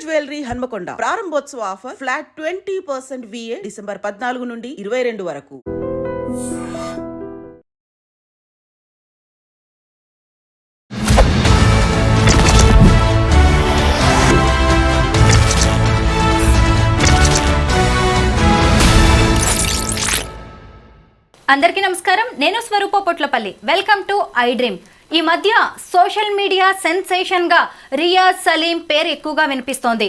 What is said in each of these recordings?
Jewellery Hanamkonda ప్రారంభోత్సవ offer flat 20% VA December 14 నుండి 22 వరకు. అందరికీ నమస్కారం. నేను Swaroopa Potlapalli. Welcome to iDream. ఈ మధ్య సోషల్ మీడియా సెన్సేషన్గా రియాజ్ సలీం పేరు ఎక్కువగా వినిపిస్తోంది.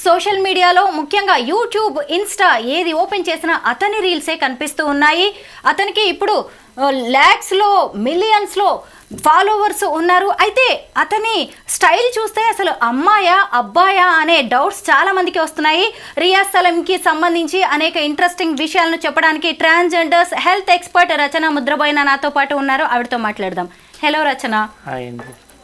సోషల్ మీడియాలో ముఖ్యంగా యూట్యూబ్, ఇన్స్టా ఏది ఓపెన్ చేసినా అతని రీల్సే కనిపిస్తూ ఉన్నాయి. అతనికి ఇప్పుడు ల్యాక్స్లో, మిలియన్స్లో ఫాలోవర్స్ ఉన్నారు. అయితే అతని స్టైల్ చూస్తే అసలు అమ్మాయా అబ్బాయా అనే డౌట్స్ చాలా మందికి వస్తున్నాయి. రియాజ్ సలీంకి సంబంధించి అనేక ఇంట్రెస్టింగ్ విషయాలను చెప్పడానికి ట్రాన్స్జెండర్స్ హెల్త్ ఎక్స్పర్ట్ రచన ముద్రబోయిన నాతో పాటు ఉన్నారు. ఆవిడతో మాట్లాడదాం. హలో రచన.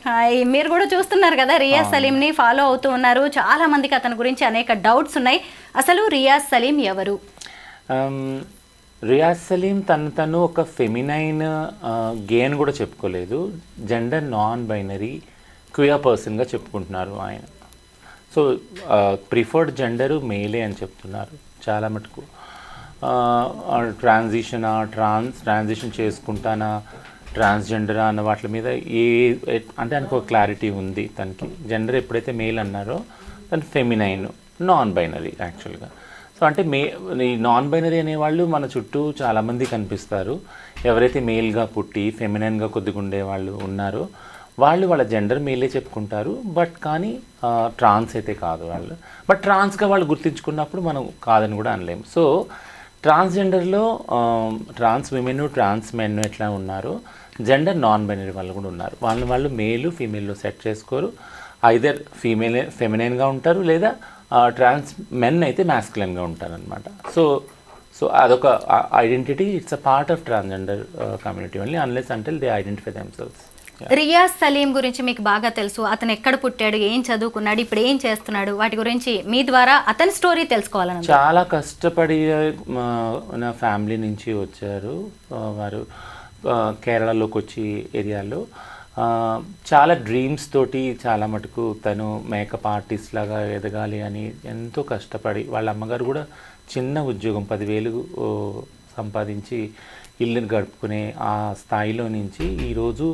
హాయ్. మీరు కూడా చూస్తున్నారు కదా, రియాజ్ సలీంని ఫాలో అవుతూ ఉన్నారు. చాలా మందికి అతని గురించి అనేక డౌట్స్ ఉన్నాయి. అసలు రియాజ్ సలీం ఎవరు? రియాజ్ సలీం తను ఒక ఫెమినైన్ గే అని కూడా చెప్పుకోలేదు. జెండర్ నాన్ బైనరీ క్వియర్ పర్సన్గా చెప్పుకుంటున్నారు ఆయన. సో ప్రిఫర్డ్ జెండరు మేలే అని చెప్తున్నారు చాలా మటుకు. ట్రాన్సిషన్ చేసుకుంటానా, ట్రాన్స్జెండరా అన్న వాటి మీద అంటే ఆయనకు ఒక క్లారిటీ ఉంది. తనకి జెండర్ ఎప్పుడైతే మేల్ అన్నారో తను ఫెమినైన్, నాన్ బైనరీ యాక్చువల్గా. సో అంటే ఈ నాన్ బైనరీ అనేవాళ్ళు మన చుట్టూ చాలామంది కనిపిస్తారు. ఎవరైతే మేల్గా పుట్టి ఫెమినైన్గా కొద్దిగా ఉండేవాళ్ళు ఉన్నారో వాళ్ళ జెండర్ మేలే చెప్పుకుంటారు. బట్ కానీ ట్రాన్స్ అయితే కాదు వాళ్ళు. బట్ ట్రాన్స్గా వాళ్ళు గుర్తించుకున్నప్పుడు మనం కాదని కూడా అనలేము. సో ట్రాన్స్జెండర్లో ట్రాన్స్ విమెన్, ట్రాన్స్ మెన్ ఎట్లా ఉన్నారో జెండర్ నాన్ బైనరీ వాళ్ళు కూడా ఉన్నారు. వాళ్ళు మేలు ఫీమేల్లో సెట్ చేసుకోరు. ఐదర్ ఫెమినైన్గా ఉంటారు లేదా ట్రాన్స్ మెన్ అయితే మ్యాస్కులైన్గా ఉంటారనమాట. సో అదొక identity. It's a part of transgender community only unless until they identify themselves. Riyaz Salim గురించి మీకు బాగా తెలుసు. అతను ఎక్కడ పుట్టాడు, ఏం చదువుకున్నాడు, ఇప్పుడు ఏం చేస్తున్నాడు, వాటి గురించి మీ ద్వారా అతని స్టోరీ తెలుసుకోవాలని. చాలా కష్టపడి నా ఫ్యామిలీ నుంచి వచ్చారు వారు. కేరళలోకి వచ్చి ఏరియాలో చాలా డ్రీమ్స్ తోటి చాలా మటుకు తను మేకప్ ఆర్టిస్ట్ లాగా ఎదగాలి అని ఎంతో కష్టపడి, వాళ్ళ అమ్మగారు కూడా చిన్న ఉద్యోగం 10,000 సంపాదించి ఇల్లుని గడుపుకునే ఆ స్థాయిలో నుంచి ఈరోజు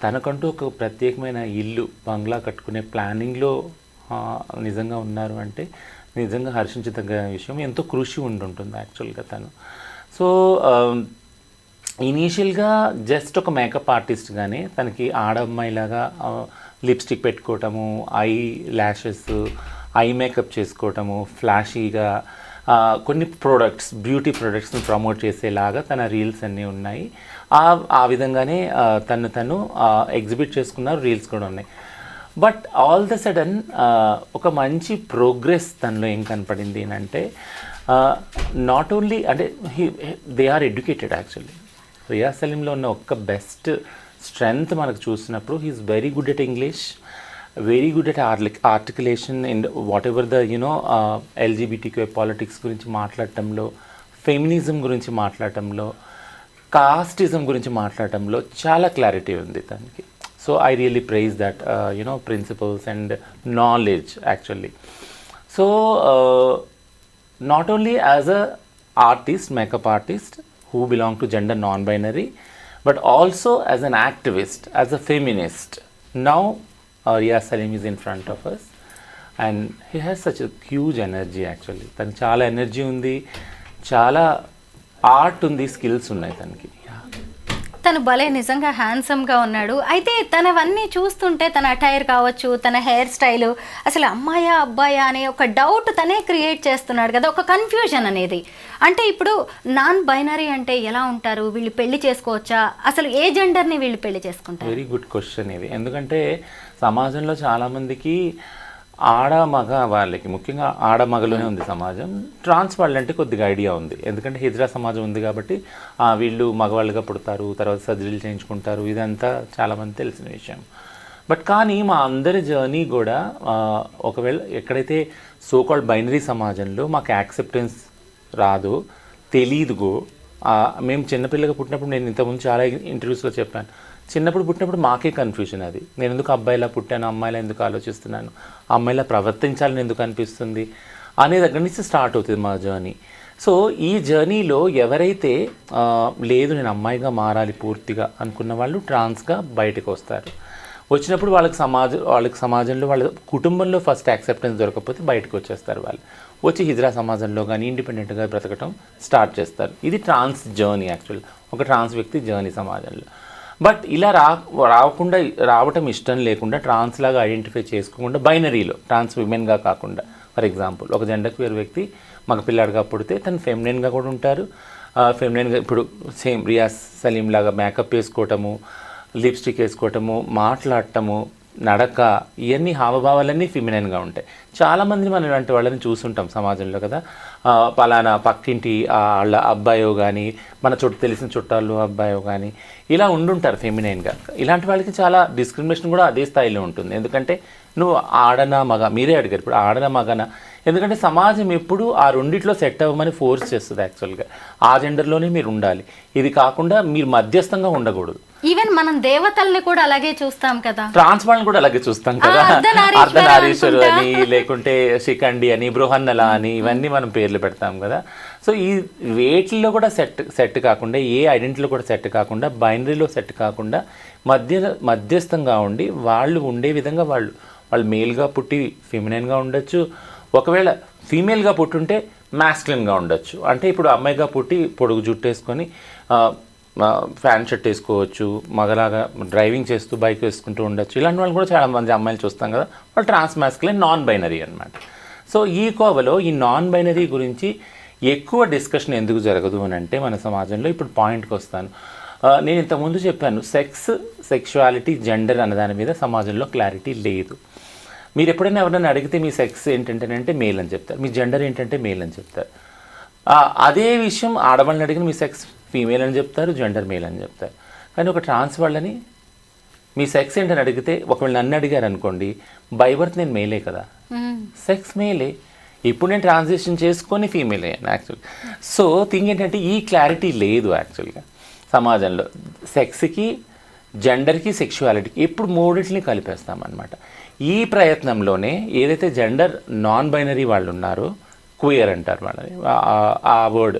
తనకంటూ ఒక ప్రత్యేకమైన ఇల్లు, బంగ్లా కట్టుకునే ప్లానింగ్లో నిజంగా ఉన్నారు అంటే నిజంగా హర్షించదగ్గ విషయం. ఎంతో కృషి ఉండుంటుంది యాక్చువల్గా తను. సో ఇనీషియల్గా జస్ట్ ఒక మేకప్ ఆర్టిస్ట్గానే తనకి ఆడమ్మాయిలాగా లిప్స్టిక్ పెట్టుకోవటము, ఐ ల్యాషెస్, ఐ మేకప్ చేసుకోవటము, ఫ్లాషీగా కొన్ని ప్రోడక్ట్స్, బ్యూటీ ప్రోడక్ట్స్ని ప్రమోట్ చేసేలాగా తన రీల్స్ అన్నీ ఉన్నాయి. ఆ విధంగానే తను ఎగ్జిబిట్ చేసుకున్నారు. రీల్స్ కూడా ఉన్నాయి. బట్ ఆల్ ద సడన్ ఒక మంచి ప్రోగ్రెస్ తనలో ఏం కనపడింది అంటే నాట్ ఓన్లీ అంటే they are educated actually. Riyaz సలీంలో ఉన్న ఒక్క బెస్ట్ స్ట్రెంగ్త్ మనకు చూసినప్పుడు he's very good at English, very good at articulation and whatever the LGBTQ politics గురించి మాట్లాడటంలో, ఫెమినిజం గురించి మాట్లాడటంలో, కాస్టిజం గురించి మాట్లాడటంలో చాలా క్లారిటీ ఉంది తనకి. So I really praise that principles and knowledge actually. So not only as a artist, makeup artist who belong to gender non-binary, but also as an activist, as a feminist. Now Riaz Saleem is in front of us and he has such a huge energy actually. తను చాలా energy ఉంది, చాలా art ఉంది, skills ఉన్నాయి తనకి. తను భలే నిజంగా హ్యాండ్సమ్గా ఉన్నాడు. అయితే తనవన్నీ చూస్తుంటే తన అటైర్ కావచ్చు, తన హెయిర్ స్టైలు, అసలు అమ్మాయా అబ్బాయా అనే ఒక డౌట్ తనే క్రియేట్ చేస్తున్నాడు కదా, ఒక కన్ఫ్యూజన్ అనేది. అంటే ఇప్పుడు నాన్ బైనరీ అంటే ఎలా ఉంటారు, వీళ్ళు పెళ్లి చేసుకోవచ్చా, అసలు ఏ జెండర్ని వీళ్ళు పెళ్లి చేసుకుంటారు? వెరీ గుడ్ క్వశ్చన్ ఇది. ఎందుకంటే సమాజంలో చాలామందికి ఆడ మగ వాళ్ళకి, ముఖ్యంగా ఆడ మగలోనే ఉంది సమాజం. ట్రాన్స్ వాళ్ళంటే కొద్దిగా ఐడియా ఉంది, ఎందుకంటే హిజ్రా సమాజం ఉంది కాబట్టి వీళ్ళు మగవాళ్ళుగా పుడతారు, తర్వాత సర్జరీలు చేయించుకుంటారు, ఇదంతా చాలామంది తెలిసిన విషయం. బట్ కానీ మా అందరి జర్నీ కూడా ఒకవేళ ఎక్కడైతే సోకాల్డ్ బైనరీ సమాజంలో మాకు యాక్సెప్టెన్స్ రాదో, తెలీదుగో, మేము చిన్నపిల్లగా పుట్టినప్పుడు నేను ఇంతకుముందు చాలా ఇంటర్వ్యూస్లో చెప్పాను, చిన్నప్పుడు పుట్టినప్పుడు మాకే కన్ఫ్యూజన్ అది. నేను ఎందుకు అబ్బాయిలా పుట్టాను, అమ్మాయిలా ఎందుకు ఆలోచిస్తున్నాను, అమ్మాయిలా ప్రవర్తించాలని ఎందుకు అనిపిస్తుంది అనే దగ్గర నుంచి స్టార్ట్ అవుతుంది మా జర్నీ. సో ఈ జర్నీలో ఎవరైతే లేదు నేను అమ్మాయిగా మారాలి పూర్తిగా అనుకున్న వాళ్ళు ట్రాన్స్గా బయటకు వస్తారు. వచ్చినప్పుడు వాళ్ళకి సమాజంలో వాళ్ళ కుటుంబంలో ఫస్ట్ యాక్సెప్టెన్స్ దొరకకపోతే బయటకు వచ్చేస్తారు. వాళ్ళు వచ్చి హిజ్రా సమాజంలో కానీ ఇండిపెండెంట్గా బ్రతకటం స్టార్ట్ చేస్తారు. ఇది ట్రాన్స్ జర్నీ యాక్చువల్, ఒక ట్రాన్స్ వ్యక్తి జర్నీ సమాజంలో. బట్ ఇలా రావటం ఇష్టం లేకుండా ట్రాన్స్ లాగా ఐడెంటిఫై చేసుకోకుండా బైనరీలో ట్రాన్స్ విమెన్గా కాకుండా, ఫర్ ఎగ్జాంపుల్ ఒక జెండర్ క్యూర్ వ్యక్తి మగ పిల్లాడిగా పుడితే తను ఫెమినిన్గా కూడా ఉంటారు. ఫెమినిన్గా ఇప్పుడు సేమ్ రియాజ్ సలీం లాగా మేకప్ వేసుకోవటము, లిప్స్టిక్ వేసుకోవటము, మాట్లాడటము, నడక, ఇవన్నీ హావభావాలన్నీ ఫిమినైన్గా ఉంటాయి. చాలామంది మనం ఇలాంటి వాళ్ళని చూస్తుంటాం సమాజంలో కదా. పలానా పక్కింటి వాళ్ళ అబ్బాయో కానీ మన చుట్టూ తెలిసిన చుట్టాలు అబ్బాయో కానీ ఇలా ఉండుంటారు ఫెమినైన్గా. ఇలాంటి వాళ్ళకి చాలా డిస్క్రిమినేషన్ కూడా అదే స్థాయిలో ఉంటుంది. ఎందుకంటే నువ్వు ఆడనా మగ, మీరే అడిగారు ఇప్పుడు ఆడనా మగనా, ఎందుకంటే సమాజం ఎప్పుడు ఆ రెండిట్లో సెట్ అవ్వమని ఫోర్స్ చేస్తుంది. యాక్చువల్గా ఆ జెండర్లోనే మీరు ఉండాలి, ఇది కాకుండా మీరు మధ్యస్థంగా ఉండకూడదు. ఈవెన్ మనం దేవతల్ని కూడా అలాగే చూస్తాం కదా, ట్రాన్స్ వాళ్ళని కూడా అలాగే చూస్తాం కదా, అర్ధనారీశ్వరు అని, లేకుంటే శిఖండి అని, బృహన్నల అని, ఇవన్నీ మనం పేర్లు పెడతాం కదా. సో ఈ వేటిల్లో కూడా సెట్ కాకుండా, ఏ ఐడెంటిటీలో కూడా సెట్ కాకుండా, బైనరీలో సెట్ కాకుండా మధ్యస్థంగా ఉండి వాళ్ళు ఉండే విధంగా వాళ్ళు మేల్గా పుట్టి ఫెమినైన్గా ఉండొచ్చు, ఒకవేళ ఫీమేల్గా పుట్టుంటే మ్యాస్కులిన్గా ఉండొచ్చు. అంటే ఇప్పుడు అమ్మాయిగా పుట్టి పొడుగు జుట్టు వేసుకొని ఫ్యాన్ షర్ట్ వేసుకోవచ్చు, మగలాగా డ్రైవింగ్ చేస్తూ బైక్ వేసుకుంటూ ఉండొచ్చు. ఇలాంటి వాళ్ళు కూడా చాలామంది అమ్మాయిలు చూస్తాం కదా, వాళ్ళు ట్రాన్స్ మ్యాస్కులిన్ నాన్ బైనరీ అనమాట. సో ఈ కోవలో ఈ నాన్ బైనరీ గురించి ఎక్కువ డిస్కషన్ ఎందుకు జరగదు అని అంటే మన సమాజంలో, ఇప్పుడు పాయింట్కి వస్తాను. నేను ఇంతకుముందు చెప్పాను, సెక్షువాలిటీ, జెండర్ అనే దాని మీద సమాజంలో క్లారిటీ లేదు. మీరు ఎప్పుడైనా ఎవరైనా అడిగితే మీ సెక్స్ ఏంటంటే మేల్ అని చెప్తారు, మీ జెండర్ ఏంటంటే మేల్ అని చెప్తారు. అదే విషయం ఆడవాళ్ళని అడిగిన మీ సెక్స్ ఫీమేల్ అని చెప్తారు, జెండర్ మేల్ అని చెప్తారు. కానీ ఒక ట్రాన్స్ వాళ్ళని మీ సెక్స్ ఏంటని అడిగితే, ఒకవేళ నన్ను అడిగారు అనుకోండి, బై బర్త్ నేను మేలే కదా, సెక్స్ మేలే, ఇప్పుడు నేను ట్రాన్సిషన్ చేసుకొని ఫీమేల్ అయ్యాను యాక్చువల్గా. సో థింగ్ ఏంటంటే ఈ క్లారిటీ లేదు యాక్చువల్గా సమాజంలో. సెక్స్కి, జెండర్కి, సెక్షువాలిటీకి ఎప్పుడు మూడింటిని కలిపేస్తామన్నమాట. ఈ ప్రయత్నంలోనే ఏదైతే జెండర్ నాన్ బైనరీ వాళ్ళు ఉన్నారో, క్వియర్ అంటారు వాళ్ళని, ఆ వర్డ్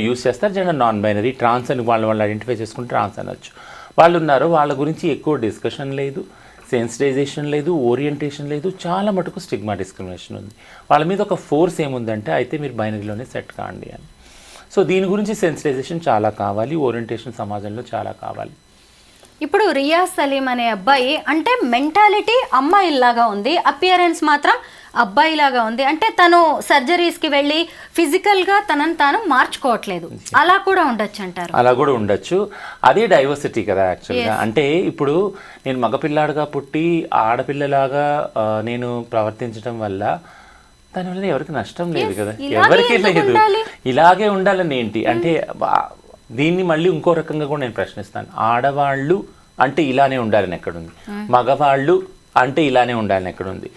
యూస్ చేస్తారు. జెండర్ నాన్ బైనరీ, ట్రాన్స్ అని వాళ్ళు ఐడెంటిఫై చేసుకుంటే ట్రాన్స్ అనొచ్చు. వాళ్ళు ఉన్నారు, వాళ్ళ గురించి ఎక్కువ డిస్కషన్ లేదు, సెన్సిటైజేషన్ లేదు, ఓరియంటేషన్ లేదు, చాలా మటుకు స్టిగ్మా డిస్క్రిమినేషన్ ఉంది. వాళ్ళ మీద ఒక ఫోర్స్ ఏముందంటే అయితే మీరు బైనరీలోనే సెట్ కాండి అని. సో దీని గురించి సెన్సిటైజేషన్ చాలా కావాలి, ఓరియంటేషన్ సమాజంలో చాలా కావాలి. ఇప్పుడు రియాజ్ సలీం అనే అబ్బాయి అంటే మెంటాలిటీ అమ్మాయిలాగా ఉంది, అపియరెన్స్ మాత్రం అబ్బాయిలాగా ఉంది. అంటే తను సర్జరీస్కి వెళ్ళి ఫిజికల్గా తనను తాను మార్చుకోవట్లేదు, అలా కూడా ఉండొచ్చు అంటారు. అలా కూడా ఉండొచ్చు, అదే డైవర్సిటీ కదా యాక్చువల్గా. అంటే ఇప్పుడు నేను మగపిల్లాడుగా పుట్టి ఆడపిల్లలాగా నేను ప్రవర్తించడం వల్ల దానివల్ల ఎవరికి నష్టం లేదు కదా, ఎవరికి లేదు. ఇలాగే ఉండాలని ఏంటి అంటే, దీన్ని మళ్ళీ ఇంకో రకంగా కూడా నేను ప్రశ్నిస్తాను. ఆడవాళ్ళు అంటే ఇలానే ఉండాలని ఎక్కడుంది, మగవాళ్ళు అంటే ఇలానే ఉండాలని ఎక్కడుంది.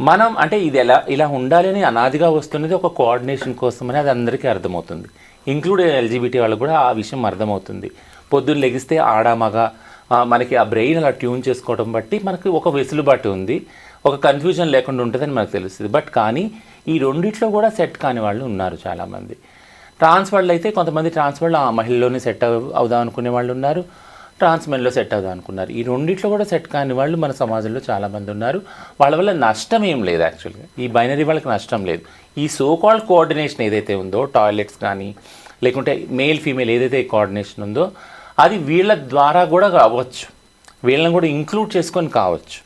మనం అంటే ఇది ఇలా ఉండాలని అనాదిగా వస్తున్నది ఒక కోఆర్డినేషన్ కోసమని అది అందరికీ అర్థమవుతుంది, ఇంక్లూడ్ ఎల్జీబీటీ వాళ్ళకు కూడా ఆ విషయం అర్థమవుతుంది. పొద్దున్న లెగిస్తే ఆడ మగ మనకి ఆ బ్రెయిన్ అలా ట్యూన్ చేసుకోవడం బట్టి మనకి ఒక వెసులుబాటు ఉంది, ఒక కన్ఫ్యూజన్ లేకుండా ఉంటుందని మనకు తెలుస్తుంది. బట్ కానీ ఈ రెండిట్లో కూడా సెట్ కాని వాళ్ళు ఉన్నారు చాలామంది. ట్రాన్స్ వాళ్ళు అయితే కొంతమంది ట్రాన్స్ వాళ్ళు మహిళలోనే సెట్ అవుదాం అనుకునే వాళ్ళు ఉన్నారు, ట్రాన్స్ మెన్లో సెట్ అవుదాం అనుకున్నారు. ఈ రెండిట్లో కూడా సెట్ కాని వాళ్ళు మన సమాజంలో చాలామంది ఉన్నారు. వాళ్ళ వల్ల నష్టం ఏం లేదు యాక్చువల్గా, ఈ బైనరీ వాళ్ళకి నష్టం లేదు. ఈ సోకాల్డ్ కోఆర్డినేషన్ ఏదైతే ఉందో, టాయిలెట్స్ కానీ లేకుంటే మేల్ ఫీమేల్ ఏదైతే కోఆర్డినేషన్ ఉందో అది వీళ్ళ ద్వారా కూడా అవ్వచ్చు, వీళ్ళని కూడా ఇంక్లూడ్ చేసుకొని కావచ్చు.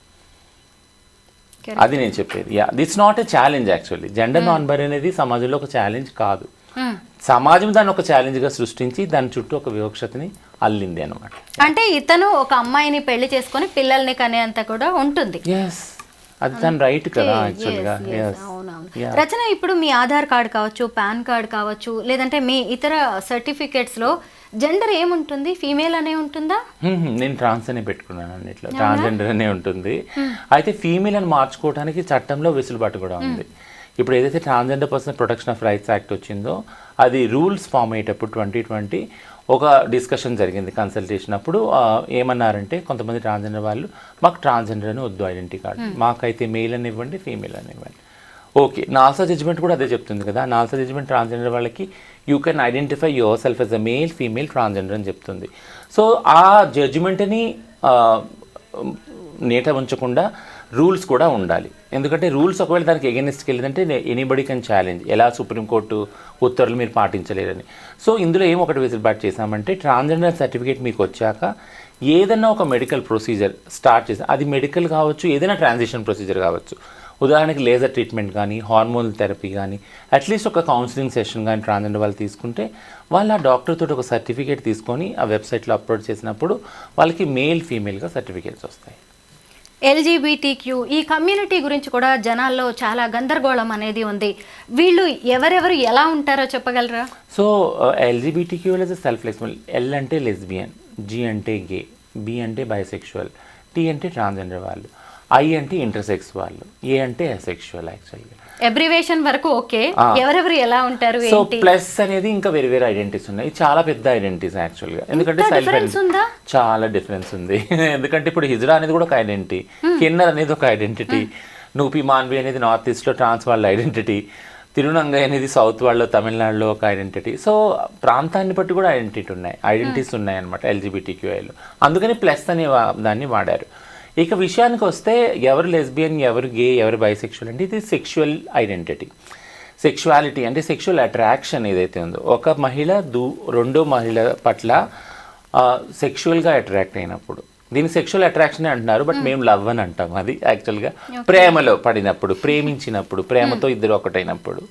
అది నేను చెప్పేది. It's not a challenge actually. Gender non binary అనేది సమాజంలో ఒక ఛాలెంజ్ కాదు, సమాజం దాన్ని ఒక ఛాలెంజ్గా సృష్టించి దాని చుట్టూ ఒక వివక్షతని అల్లింది అనమాట. అంటే ఇతను ఒక అమ్మాయిని పెళ్లి చేసుకొని పిల్లల్ని కనేంత కూడా ఉంటుంది. అది తన రైట్ కదా యాక్చువల్గా. రచన, ఇప్పుడు మీ ఆధార్ కార్డ్ కావచ్చు, పాన్ కార్డ్ కావచ్చు, లేదంటే మీ ఇతర సర్టిఫికేట్స్లో జెండర్ ఏముంటుంది, ఫీమేల్ అనే ఉంటుందా? నేను ట్రాన్స్ అనే పెట్టుకున్నాను, అన్నిట్లో ట్రాన్స్జెండర్ అనే ఉంటుంది. అయితే ఫీమేల్ అని మార్చుకోవడానికి చట్టంలో వెసులుబాటు కూడా ఉంది. ఇప్పుడు ఏదైతే transgender person protection of rights act వచ్చిందో అది రూల్స్ ఫామ్ అయ్యేటప్పుడు 2020 ఒక డిస్కషన్ జరిగింది కన్సల్టేషన్ అప్పుడు. ఏమన్నారంటే కొంతమంది ట్రాన్స్జెండర్ వాళ్ళు మాకు ట్రాన్స్జెండర్ అని వద్దు ఐడెంటిటీ కార్డు, మాకైతే మేల్ అని ఇవ్వండి ఫీమేల్ అని ఇవ్వండి. ఓకే, నాల్సా జడ్జిమెంట్ కూడా అదే చెప్తుంది కదా. నాల్సా జడ్జిమెంట్ ట్రాన్స్జెండర్ వాళ్ళకి you can identify your self yes a male female transgender అని చెప్తుంది. సో ఆ జడ్జిమెంట్ని నేట ఉంచకుండా రూల్స్ కూడా ఉండాలి. ఎందుకంటే రూల్స్ ఒకవేళ దానికి ఎగెనిస్ట్కి వెళ్ళిందంటే ఎనీబడి కెన్ ఛాలెంజ్, ఎలా సుప్రీంకోర్టు ఉత్తర్వులు మీరు పాటించలేరని. సో ఇందులో ఒకటి వెసులుబాటు చేశామంటే ట్రాన్స్జెండర్ సర్టిఫికేట్ మీకు వచ్చాక ఏదైనా ఒక మెడికల్ ప్రొసీజర్ స్టార్ట్ చేసి, అది మెడికల్ కావచ్చు, ఏదైనా ట్రాన్సిషన్ ప్రొసీజర్ కావచ్చు. ఉదాహరణకి లేజర్ ట్రీట్మెంట్ కానీ, హార్మోన్ థెరపీ కానీ, అట్లీస్ట్ ఒక కౌన్సిలింగ్ సెషన్ కానీ ట్రాన్స్జెండర్ వాళ్ళు తీసుకుంటే వాళ్ళు ఆ డాక్టర్ తోటి ఒక సర్టిఫికేట్ తీసుకొని ఆ వెబ్సైట్లో అప్లోడ్ చేసినప్పుడు వాళ్ళకి మేల్ ఫీమేల్గా సర్టిఫికేట్స్ వస్తాయి. ఎల్జీబీటీక్యూ ఈ కమ్యూనిటీ గురించి కూడా జనాల్లో చాలా గందరగోళం అనేది ఉంది. వీళ్ళు ఎవరెవరు ఎలా ఉంటారో చెప్పగలరా? So LGBTQ is self flexible. L అంటే లెస్బియన్, జీ అంటే గే, బి అంటే బైసెక్షువల్, టీ అంటే ట్రాన్స్జెండర్ వాళ్ళు, ఐ అంటే ఇంటర్సెక్స్ వాళ్ళు, ఏ అంటే అసెక్షువల్. యాక్చువల్గా అబ్రివేషన్ వరకు ఓకే, ఎవరెవరు ఎలా ఉంటారు? సో ప్లస్ అనేది ఇంకా వేరే వేరే ఐడెంటిటీస్ ఉన్నాయి. చాలా పెద్ద ఐడెంటిటీస్ యాక్చువల్గా. ఎందుకంటే చాలా డిఫరెన్స్ ఉంది. ఎందుకంటే ఇప్పుడు హిజ్రా అనేది కూడా ఒక ఐడెంటిటీ, కిన్నర్ అనేది ఒక ఐడెంటిటీ, నూపి మాన్వి అనేది నార్త్ ఈస్ట్లో ట్రాన్స్ వాళ్ళ ఐడెంటిటీ, తిరునంగై అనేది సౌత్ వాళ్ళు తమిళనాడులో ఒక ఐడెంటిటీ. సో ప్రాంతాన్ని బట్టి కూడా ఐడెంటిటీస్ ఉన్నాయి అనమాట ఎల్జీబీటీక్యూఐలో. అందుకని ప్లస్ అనే దాన్ని వాడారు. ఇక విషయానికి వస్తే ఎవరు లెస్బియన్, ఎవరు గే, ఎవరు బైసెక్షువల్ అంటే ఇది సెక్షువల్ ఐడెంటిటీ. సెక్షువాలిటీ అంటే సెక్షువల్ అట్రాక్షన్ ఏదైతే ఉందో, ఒక మహిళ రెండో మహిళ పట్ల సెక్షువల్గా అట్రాక్ట్ అయినప్పుడు దీన్ని సెక్షువల్ అట్రాక్షన్ అంటున్నారు. బట్ మేము లవ్ అని అంటాం. అది యాక్చువల్గా ప్రేమలో పడినప్పుడు, ప్రేమించినప్పుడు, ప్రేమతో ఇద్దరు ఒకటైనప్పుడు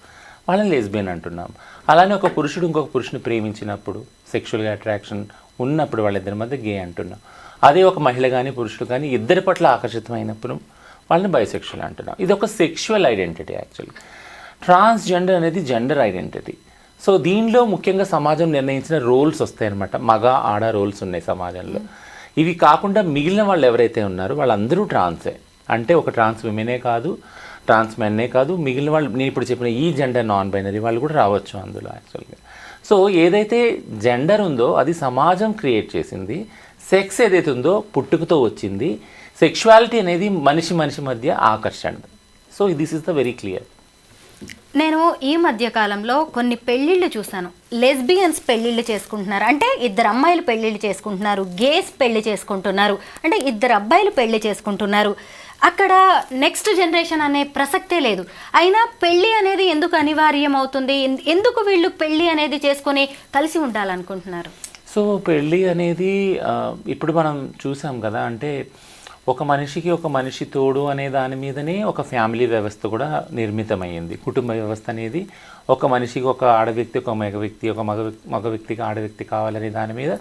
వాళ్ళని లెస్బియన్ అంటున్నాం. అలానే ఒక పురుషుడు ఇంకొక పురుషుని ప్రేమించినప్పుడు, సెక్షువల్గా అట్రాక్షన్ ఉన్నప్పుడు వాళ్ళిద్దరి మధ్య గే అంటున్నాం. అదే ఒక మహిళ కానీ పురుషుడు కానీ ఇద్దరి పట్ల ఆకర్షితమైనప్పుడు వాళ్ళని బైసెక్షువల్ అంటున్నాం. ఇది ఒక సెక్షువల్ ఐడెంటిటీ. యాక్చువల్గా ట్రాన్స్జెండర్ అనేది జెండర్ ఐడెంటిటీ. సో దీనిలో ముఖ్యంగా సమాజం నిర్ణయించిన రోల్స్ వస్తాయన్నమాట. మగ ఆడ రోల్స్ ఉన్నాయి సమాజంలో. ఇవి కాకుండా మిగిలిన వాళ్ళు ఎవరైతే ఉన్నారో వాళ్ళందరూ ట్రాన్సే. అంటే ఒక ట్రాన్స్ విమెనే కాదు, ట్రాన్స్ మెన్నే కాదు, మిగిలిన వాళ్ళు నేను ఇప్పుడు చెప్పిన ఈ జెండర్ నాన్ బైనరీ వాళ్ళు కూడా రావచ్చు అందులో యాక్చువల్గా. సో ఏదైతే జెండర్ ఉందో అది సమాజం క్రియేట్ చేసింది. సెక్స్ ఏదైతే ఉందో పుట్టుకతో వచ్చింది. సెక్షువాలిటీ అనేది మనిషి మధ్య ఆకర్షణ. So this is the very clear. నేను ఈ మధ్య కాలంలో కొన్ని పెళ్ళిళ్ళు చూశాను. లెస్బియన్స్ పెళ్ళిళ్ళు చేసుకుంటున్నారు, అంటే ఇద్దరు అమ్మాయిలు పెళ్ళిళ్ళు చేసుకుంటున్నారు. గేస్ పెళ్లి చేసుకుంటున్నారు, అంటే ఇద్దరు అబ్బాయిలు పెళ్లి చేసుకుంటున్నారు. అక్కడ నెక్స్ట్ జనరేషన్ అనే ప్రసక్తే లేదు. అయినా పెళ్ళి అనేది ఎందుకు అనివార్యం అవుతుంది? ఎందుకు వీళ్ళు పెళ్ళి అనేది చేసుకొని కలిసి ఉండాలనుకుంటున్నారు? సో పెళ్ళి అనేది ఇప్పుడు మనం చూసాం కదా, అంటే ఒక మనిషికి ఒక మనిషి తోడు అనే దాని మీదనే ఒక ఫ్యామిలీ వ్యవస్థ కూడా నిర్మితమైంది. కుటుంబ వ్యవస్థ అనేది ఒక మనిషికి ఒక ఆడవ్యక్తి, ఒక మగ వ్యక్తి, ఒక మగ వ్యక్తికి ఆడవ్యక్తి కావాలనే దాని మీద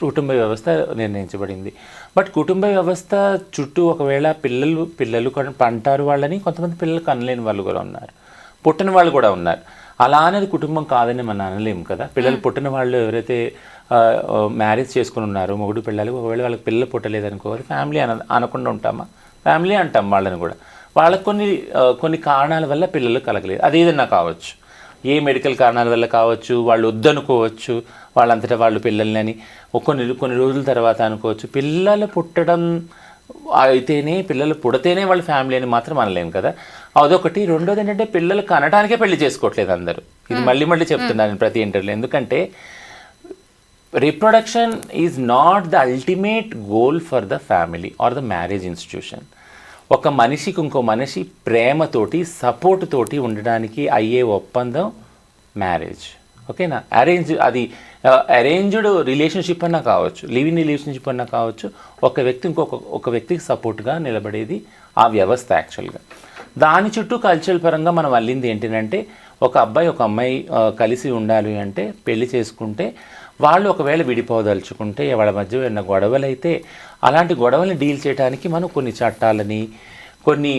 కుటుంబ వ్యవస్థ నిర్ణయించబడింది. బట్ కుటుంబ వ్యవస్థ చుట్టూ ఒకవేళ పిల్లలు పంటారు వాళ్ళని, కొంతమంది పిల్లలు కనలేని వాళ్ళు కూడా ఉన్నారు, పుట్టిన వాళ్ళు కూడా ఉన్నారు. అలా అనేది కుటుంబం కాదని మనం అనలేము కదా. పిల్లలు పుట్టిన వాళ్ళు ఎవరైతే మ్యారేజ్ చేసుకుని ఉన్నారో మొగుడు పిల్లలు, ఒకవేళ వాళ్ళకి పిల్లలు పుట్టలేదనుకో అది ఫ్యామిలీ అనకుండా ఉంటామా? ఫ్యామిలీ అంటాం వాళ్ళని కూడా. వాళ్ళకి కొన్ని కారణాల వల్ల పిల్లలు కలగలేదు. అది ఏదన్నా కావచ్చు, ఏ మెడికల్ కారణాల వల్ల కావచ్చు, వాళ్ళు వద్దనుకోవచ్చు, వాళ్ళంతటా వాళ్ళు పిల్లల్ని కొన్ని రోజుల తర్వాత అనుకోవచ్చు. పిల్లలు పుట్టడం అయితేనే, పిల్లలు పుడితేనే వాళ్ళ ఫ్యామిలీ అని మాత్రం అనలేము కదా. అదొకటి. రెండోది ఏంటంటే పిల్లలు కనడానికే పెళ్లి చేసుకోవట్లేదు అందరూ. ఇది మళ్ళీ చెప్తున్నాను ప్రతి ఇంటర్వ్యూలో. ఎందుకంటే reproduction is not the ultimate goal for the family or the marriage institution. ఒక మనిషికి ఇంకో మనిషి ప్రేమతోటి సపోర్ట్ తోటి ఉండడానికి అయ్యే ఒప్పందం మ్యారేజ్. ఓకేనా? అది అరేంజ్డ్ రిలేషన్షిప్ అన్నా కావచ్చు, లివింగ్ రిలేషన్షిప్ అన్నా కావచ్చు, ఒక వ్యక్తి ఒక వ్యక్తికి సపోర్ట్గా నిలబడేది ఆ వ్యవస్థ యాక్చువల్గా. దాని చుట్టూ కల్చరల్ పరంగా మనం అల్లింది ఏంటంటే ఒక అబ్బాయి ఒక అమ్మాయి కలిసి ఉండాలి అంటే పెళ్లి చేసుకుంటే వాళ్ళు ఒకవేళ విడిపోదలుచుకుంటే వాళ్ళ మధ్య ఉన్న గొడవలు అయితే అలాంటి గొడవల్ని డీల్ చేయడానికి మనం కొన్ని చట్టాలని, కొన్ని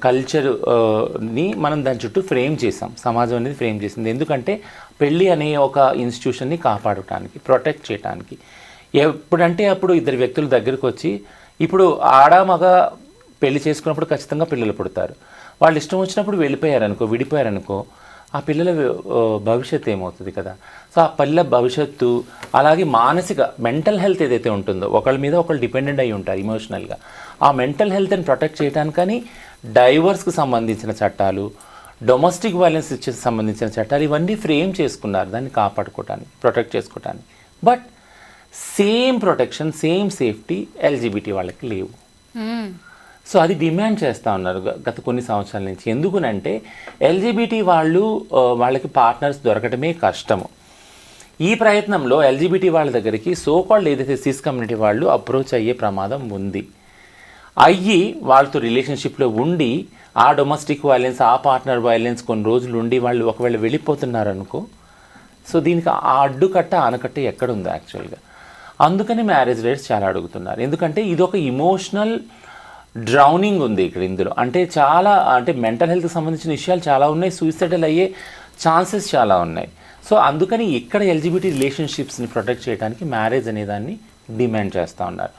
కల్చర్ని మనం దాని చుట్టూ ఫ్రేమ్ చేసాం. సమాజం అనేది ఫ్రేమ్ చేసింది. ఎందుకంటే పెళ్ళి అనే ఒక ఇన్స్టిట్యూషన్ని కాపాడటానికి, ప్రొటెక్ట్ చేయడానికి. ఎప్పుడంటే అప్పుడు ఇద్దరు వ్యక్తుల దగ్గరకు వచ్చి, ఇప్పుడు ఆడ మగ పెళ్లి చేసుకున్నప్పుడు ఖచ్చితంగా పిల్లలు పుడతారు. వాళ్ళు ఇష్టం వచ్చినప్పుడు వెళ్ళిపోయారనుకో, విడిపోయారనుకో, ఆ పిల్లల భవిష్యత్తు ఏమవుతుంది కదా. సో ఆ పిల్లల భవిష్యత్తు, అలాగే మానసిక మెంటల్ హెల్త్ ఏదైతే ఉంటుందో, ఒకళ్ళ మీద ఒకళ్ళు డిపెండెంట్ అయి ఉంటారు ఎమోషనల్గా, ఆ మెంటల్ హెల్త్ని ప్రొటెక్ట్ చేయడానికని డైవర్స్కి సంబంధించిన చట్టాలు, డొమెస్టిక్ వైలెన్స్ సంబంధించిన చట్టాలు ఇవన్నీ ఫ్రేమ్ చేసుకున్నారు దాన్ని కాపాడుకోవటానికి, ప్రొటెక్ట్ చేసుకోవటానికి. But same protection, same safety LGBT వాళ్ళకి లేవు. సో అది డిమాండ్ చేస్తూ ఉన్నారు గత కొన్ని సంవత్సరాల నుంచి. ఎందుకునంటే ఎల్జిబిటీ వాళ్ళకి పార్ట్నర్స్ దొరకటమే కష్టము. ఈ ప్రయత్నంలో ఎల్జిబిటీ వాళ్ళ దగ్గరికి సోకాల్డ్ ఏదైతే సిస్ కమ్యూనిటీ వాళ్ళు అప్రోచ్ అయ్యే ప్రమాదం ఉంది. అయ్యి వాళ్ళతో రిలేషన్షిప్లో ఉండి ఆ డొమెస్టిక్ వైలెన్స్, ఆ పార్ట్నర్ వైలెన్స్ కొన్ని రోజులు ఉండి వాళ్ళు ఒకవేళ వెళ్ళిపోతున్నారనుకో, సో దీనికి ఆ అడ్డుకట్ట ఆనకట్ట ఎక్కడుంది యాక్చువల్గా. అందుకని మ్యారేజ్ రేట్స్ చాలా అడుగుతున్నారు. ఎందుకంటే ఇది ఒక ఇమోషనల్ డ్రౌనింగ్ ఉంది ఇక్కడ ఇందులో. అంటే మెంటల్ హెల్త్కి సంబంధించిన విషయాలు చాలా ఉన్నాయి, సూసైడల్ అయ్యే ఛాన్సెస్ చాలా ఉన్నాయి. సో అందుకని ఇక్కడ ఎల్జిబిటీ రిలేషన్షిప్స్ని ప్రొటెక్ట్ చేయడానికి మ్యారేజ్ అనే దాన్ని డిమాండ్ చేస్తూ ఉన్నారు.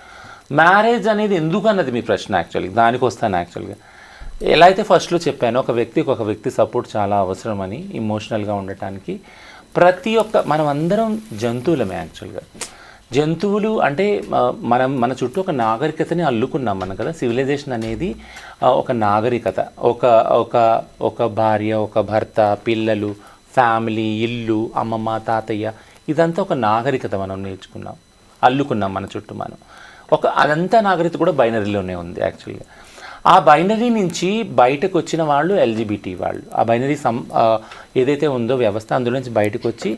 మ్యారేజ్ అనేది ఎందుకు అన్నది మీ ప్రశ్న. యాక్చువల్గా దానికి వస్తాను. యాక్చువల్గా ఎలా అయితే ఫస్ట్లో చెప్పానో, ఒక వ్యక్తి సపోర్ట్ చాలా అవసరమని ఇమోషనల్గా ఉండటానికి. మనం అందరం జంతువులమే యాక్చువల్గా. జంతువులు అంటే మన చుట్టూ ఒక నాగరికతని అల్లుకున్నాం మనం కదా. సివిలైజేషన్ అనేది ఒక నాగరికత, ఒక భార్య, ఒక భర్త, పిల్లలు, ఫ్యామిలీ, ఇల్లు, అమ్మమ్మ, తాతయ్య, ఇదంతా ఒక నాగరికత మనం నేర్చుకున్నాం, అల్లుకున్నాం మన చుట్టూ మనం. అదంతా నాగరికత కూడా బైనరీలోనే ఉంది యాక్చువల్గా. ఆ బైనరీ నుంచి బయటకు వచ్చిన వాళ్ళు ఎల్జిబిటీ వాళ్ళు. ఆ బైనరీ ఏదైతే ఉందో వ్యవస్థ, అందులో నుంచి బయటకు వచ్చి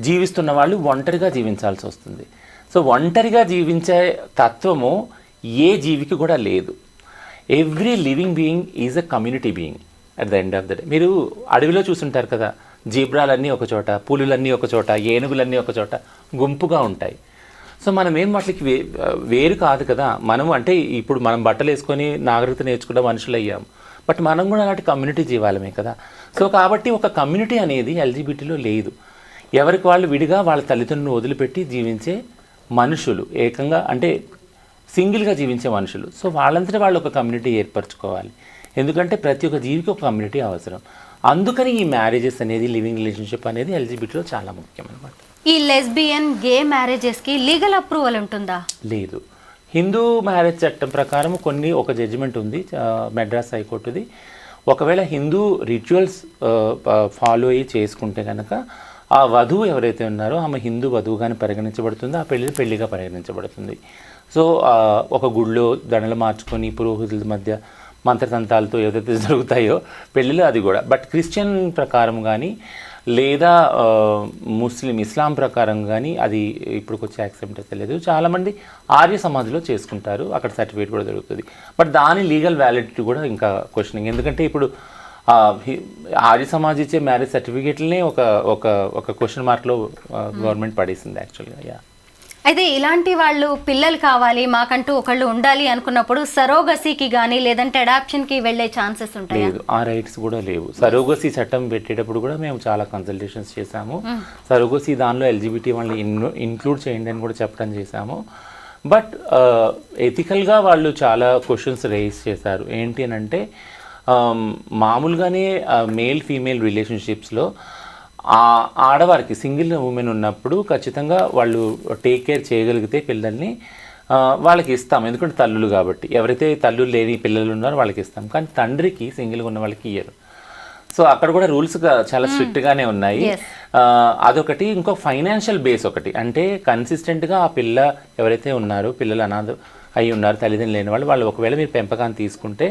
జీవిస్తున్న వాళ్ళు ఒంటరిగా జీవించాల్సి వస్తుంది. సో ఒంటరిగా జీవించే తత్వము ఏ జీవికి కూడా లేదు. Every living being is a community being at the end of the day. మీరు అడవిలో చూసుంటారు కదా, జీబ్రాలన్నీ ఒక చోట, పులులన్నీ ఒక చోట, ఏనుగులన్నీ ఒక చోట గుంపుగా ఉంటాయి. సో మనం ఏం వాటికి వేరు కాదు కదా. అంటే ఇప్పుడు మనం బట్టలు వేసుకొని నాగరికత నేర్చుకున్న మనుషులు అయ్యాం, బట్ మనం కూడా అలాంటి కమ్యూనిటీ జీవాలమే కదా. సో కాబట్టి ఒక కమ్యూనిటీ అనేది ఎల్జిబిటీలో లేదు. ఎవరికి వాళ్ళు విడిగా వాళ్ళ తల్లిదండ్రులను వదిలిపెట్టి జీవించే మనుషులు, ఏకంగా అంటే సింగిల్గా జీవించే మనుషులు. సో వాళ్ళంతటా వాళ్ళు ఒక కమ్యూనిటీ ఏర్పరచుకోవాలి. ఎందుకంటే ప్రతి ఒక్క జీవికి ఒక కమ్యూనిటీ అవసరం. అందుకని ఈ మ్యారేజెస్ అనేది, లివింగ్ రిలేషన్షిప్ అనేది ఎల్జిబిటీలో చాలా ముఖ్యం అన్నమాట. ఈ లెస్బియన్, గే మ్యారేజెస్కి లీగల్ అప్రూవల్ ఉంటుందా? లేదు. హిందూ మ్యారేజ్ చట్టం ప్రకారం ఒక జడ్జిమెంట్ ఉంది మెడ్రాస్ హైకోర్టుది. ఒకవేళ హిందూ రిచువల్స్ ఫాలో అయ్యి చేసుకుంటే కనుక ఆ వధువు ఎవరైతే ఉన్నారో ఆమె హిందూ వధువుగానే పరిగణించబడుతుంది, ఆ పెళ్లిగా పరిగణించబడుతుంది. సో ఒక గుళ్ళో దండలు మార్చుకొని పురోహితుల మధ్య మంత్రతంత్రాలతో ఏదైతే జరుగుతాయో పెళ్ళిలో అది కూడా. బట్ క్రిస్టియన్ ప్రకారం కానీ లేదా ఇస్లాం ప్రకారం కానీ అది ఇప్పుడు వచ్చి యాక్సెప్ట్ అయితే లేదు. చాలామంది ఆర్య సమాజ్లో చేసుకుంటారు, అక్కడ సర్టిఫికేట్ కూడా దొరుకుతుంది. బట్ దాని లీగల్ వ్యాలిడిటీ కూడా ఇంకా క్వశ్చనింగ్. ఎందుకంటే ఇప్పుడు ఆర్య సమాజ్ ఇచ్చే మ్యారేజ్ సర్టిఫికేట్లనే ఒక క్వశ్చన్ మార్క్లో గవర్నమెంట్ పడేసింది యాక్చువల్గా. అయితే ఇలాంటి వాళ్ళు పిల్లలు కావాలి, మాకంటూ ఒకళ్ళు ఉండాలి అనుకున్నప్పుడు సరోగసీకి కానీ లేదంటే అడాప్షన్కి వెళ్ళే ఛాన్సెస్ ఉంటాయి? లేదు, ఆ రైట్స్ కూడా లేవు. సరోగసీ చట్టం పెట్టేటప్పుడు కూడా మేము చాలా కన్సల్టేషన్స్ చేశాము. సరోగసీ దానిలో ఎల్జిబిటీ వాళ్ళని ఇంక్లూడ్ చేయండి అని కూడా చెప్పడం చేశాము. బట్ ఎథికల్గా వాళ్ళు చాలా క్వశ్చన్స్ రైజ్ చేశారు. ఏంటి అని అంటే మామూలుగానే మేల్ ఫీమేల్ రిలేషన్షిప్స్లో ఆడవారికి సింగిల్ ఉమెన్ ఉన్నప్పుడు ఖచ్చితంగా వాళ్ళు టేక్ కేర్ చేయగలిగితే పిల్లల్ని వాళ్ళకి ఇస్తాం, ఎందుకంటే తల్లులు కాబట్టి. ఎవరైతే తల్లులు లేని పిల్లలు ఉన్నారో వాళ్ళకి ఇస్తాం, కానీ తండ్రికి సింగిల్గా ఉన్న వాళ్ళకి ఇయ్యరు. సో అక్కడ కూడా రూల్స్ చాలా స్ట్రిక్ట్గానే ఉన్నాయి. అదొకటి. ఇంకో ఫైనాన్షియల్ బేస్ ఒకటి, అంటే కన్సిస్టెంట్గా ఆ పిల్ల ఎవరైతే ఉన్నారో, పిల్లలు అనాథ అయి ఉన్నారు, తల్లిదండ్రులు లేని వాళ్ళు ఒకవేళ మీరు పెంపకాన్ని తీసుకుంటే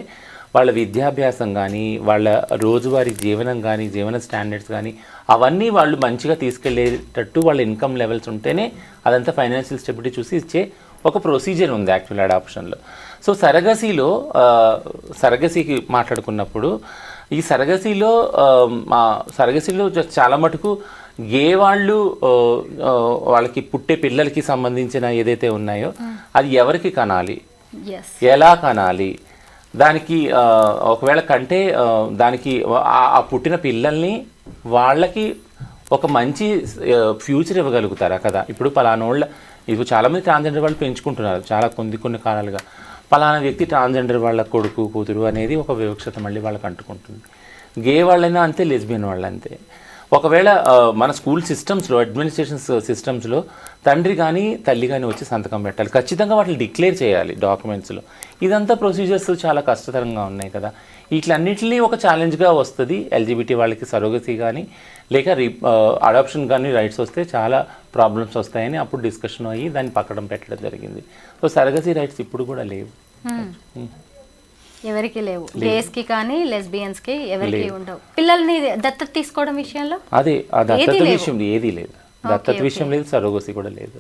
వాళ్ళ విద్యాభ్యాసం కానీ, వాళ్ళ రోజువారీ జీవనం కానీ, జీవన స్టాండర్డ్స్ కానీ అవన్నీ వాళ్ళు మంచిగా తీసుకెళ్లేటట్టు వాళ్ళ ఇన్కమ్ లెవెల్స్ ఉంటేనే అదంతా ఫైనాన్షియల్ స్టెబిలిటీ చూసి ఇచ్చే ఒక ప్రొసీజర్ ఉంది యాక్చువల్ అడాప్షన్లో. సో సరగసీకి మాట్లాడుకున్నప్పుడు ఈ సరగసీలో చాలా మటుకు గే వాళ్ళు వాళ్ళకి పుట్టే పిల్లలకి సంబంధించిన ఏదైతే ఉన్నాయో అది ఎవరికి కనాలి, ఎలా కనాలి, దానికి ఒకవేళ దానికి ఆ పుట్టిన పిల్లల్ని వాళ్ళకి ఒక మంచి ఫ్యూచర్ ఇవ్వగలుగుతారా కదా. ఇప్పుడు పలానోళ్ళ ఇప్పుడు చాలామంది ట్రాన్స్జెండర్ వాళ్ళు పెంచుకుంటున్నారు చాలా కొన్ని కాలాలుగా. పలానా వ్యక్తి ట్రాన్స్జెండర్ వాళ్ళ కొడుకు కూతురు అనేది ఒక వివక్షత మళ్ళీ వాళ్ళకి అంటుకుంటుంది. గే వాళ్ళైనా అంతే, లెస్బియన్ వాళ్ళు అంతే. ఒకవేళ మన స్కూల్ సిస్టమ్స్లో, అడ్మినిస్ట్రేషన్ సిస్టమ్స్లో తండ్రి కానీ తల్లి కానీ వచ్చి సంతకం పెట్టాలి, ఖచ్చితంగా వాటిని డిక్లేర్ చేయాలి డాక్యుమెంట్స్లో. ఇదంతా ప్రొసీజర్స్ చాలా కష్టతరంగా ఉన్నాయి కదా. వీటిలన్నింటినీ ఒక ఛాలెంజ్గా వస్తుంది ఎల్జిబిటీ వాళ్ళకి. సరోగసీ కానీ లేక అడాప్షన్ కానీ రైట్స్ వస్తే చాలా ప్రాబ్లమ్స్ వస్తాయని అప్పుడు డిస్కషన్ అయ్యి దాన్ని పక్కన పెట్టడం జరిగింది. సో సరోగసీ రైట్స్ ఇప్పుడు కూడా లేవు, ఎవరికి లేవు. గేస్కి కానీ లెస్బియన్స్కి ఎవరికి ఉండవు. పిల్లల్ని దత్తత తీసుకోవడం విషయంలో అదే ఆ దత్తత విషయం ఏదీ లేదు, దత్తత విషయం లేదు, సరోగసీ కూడా లేదు.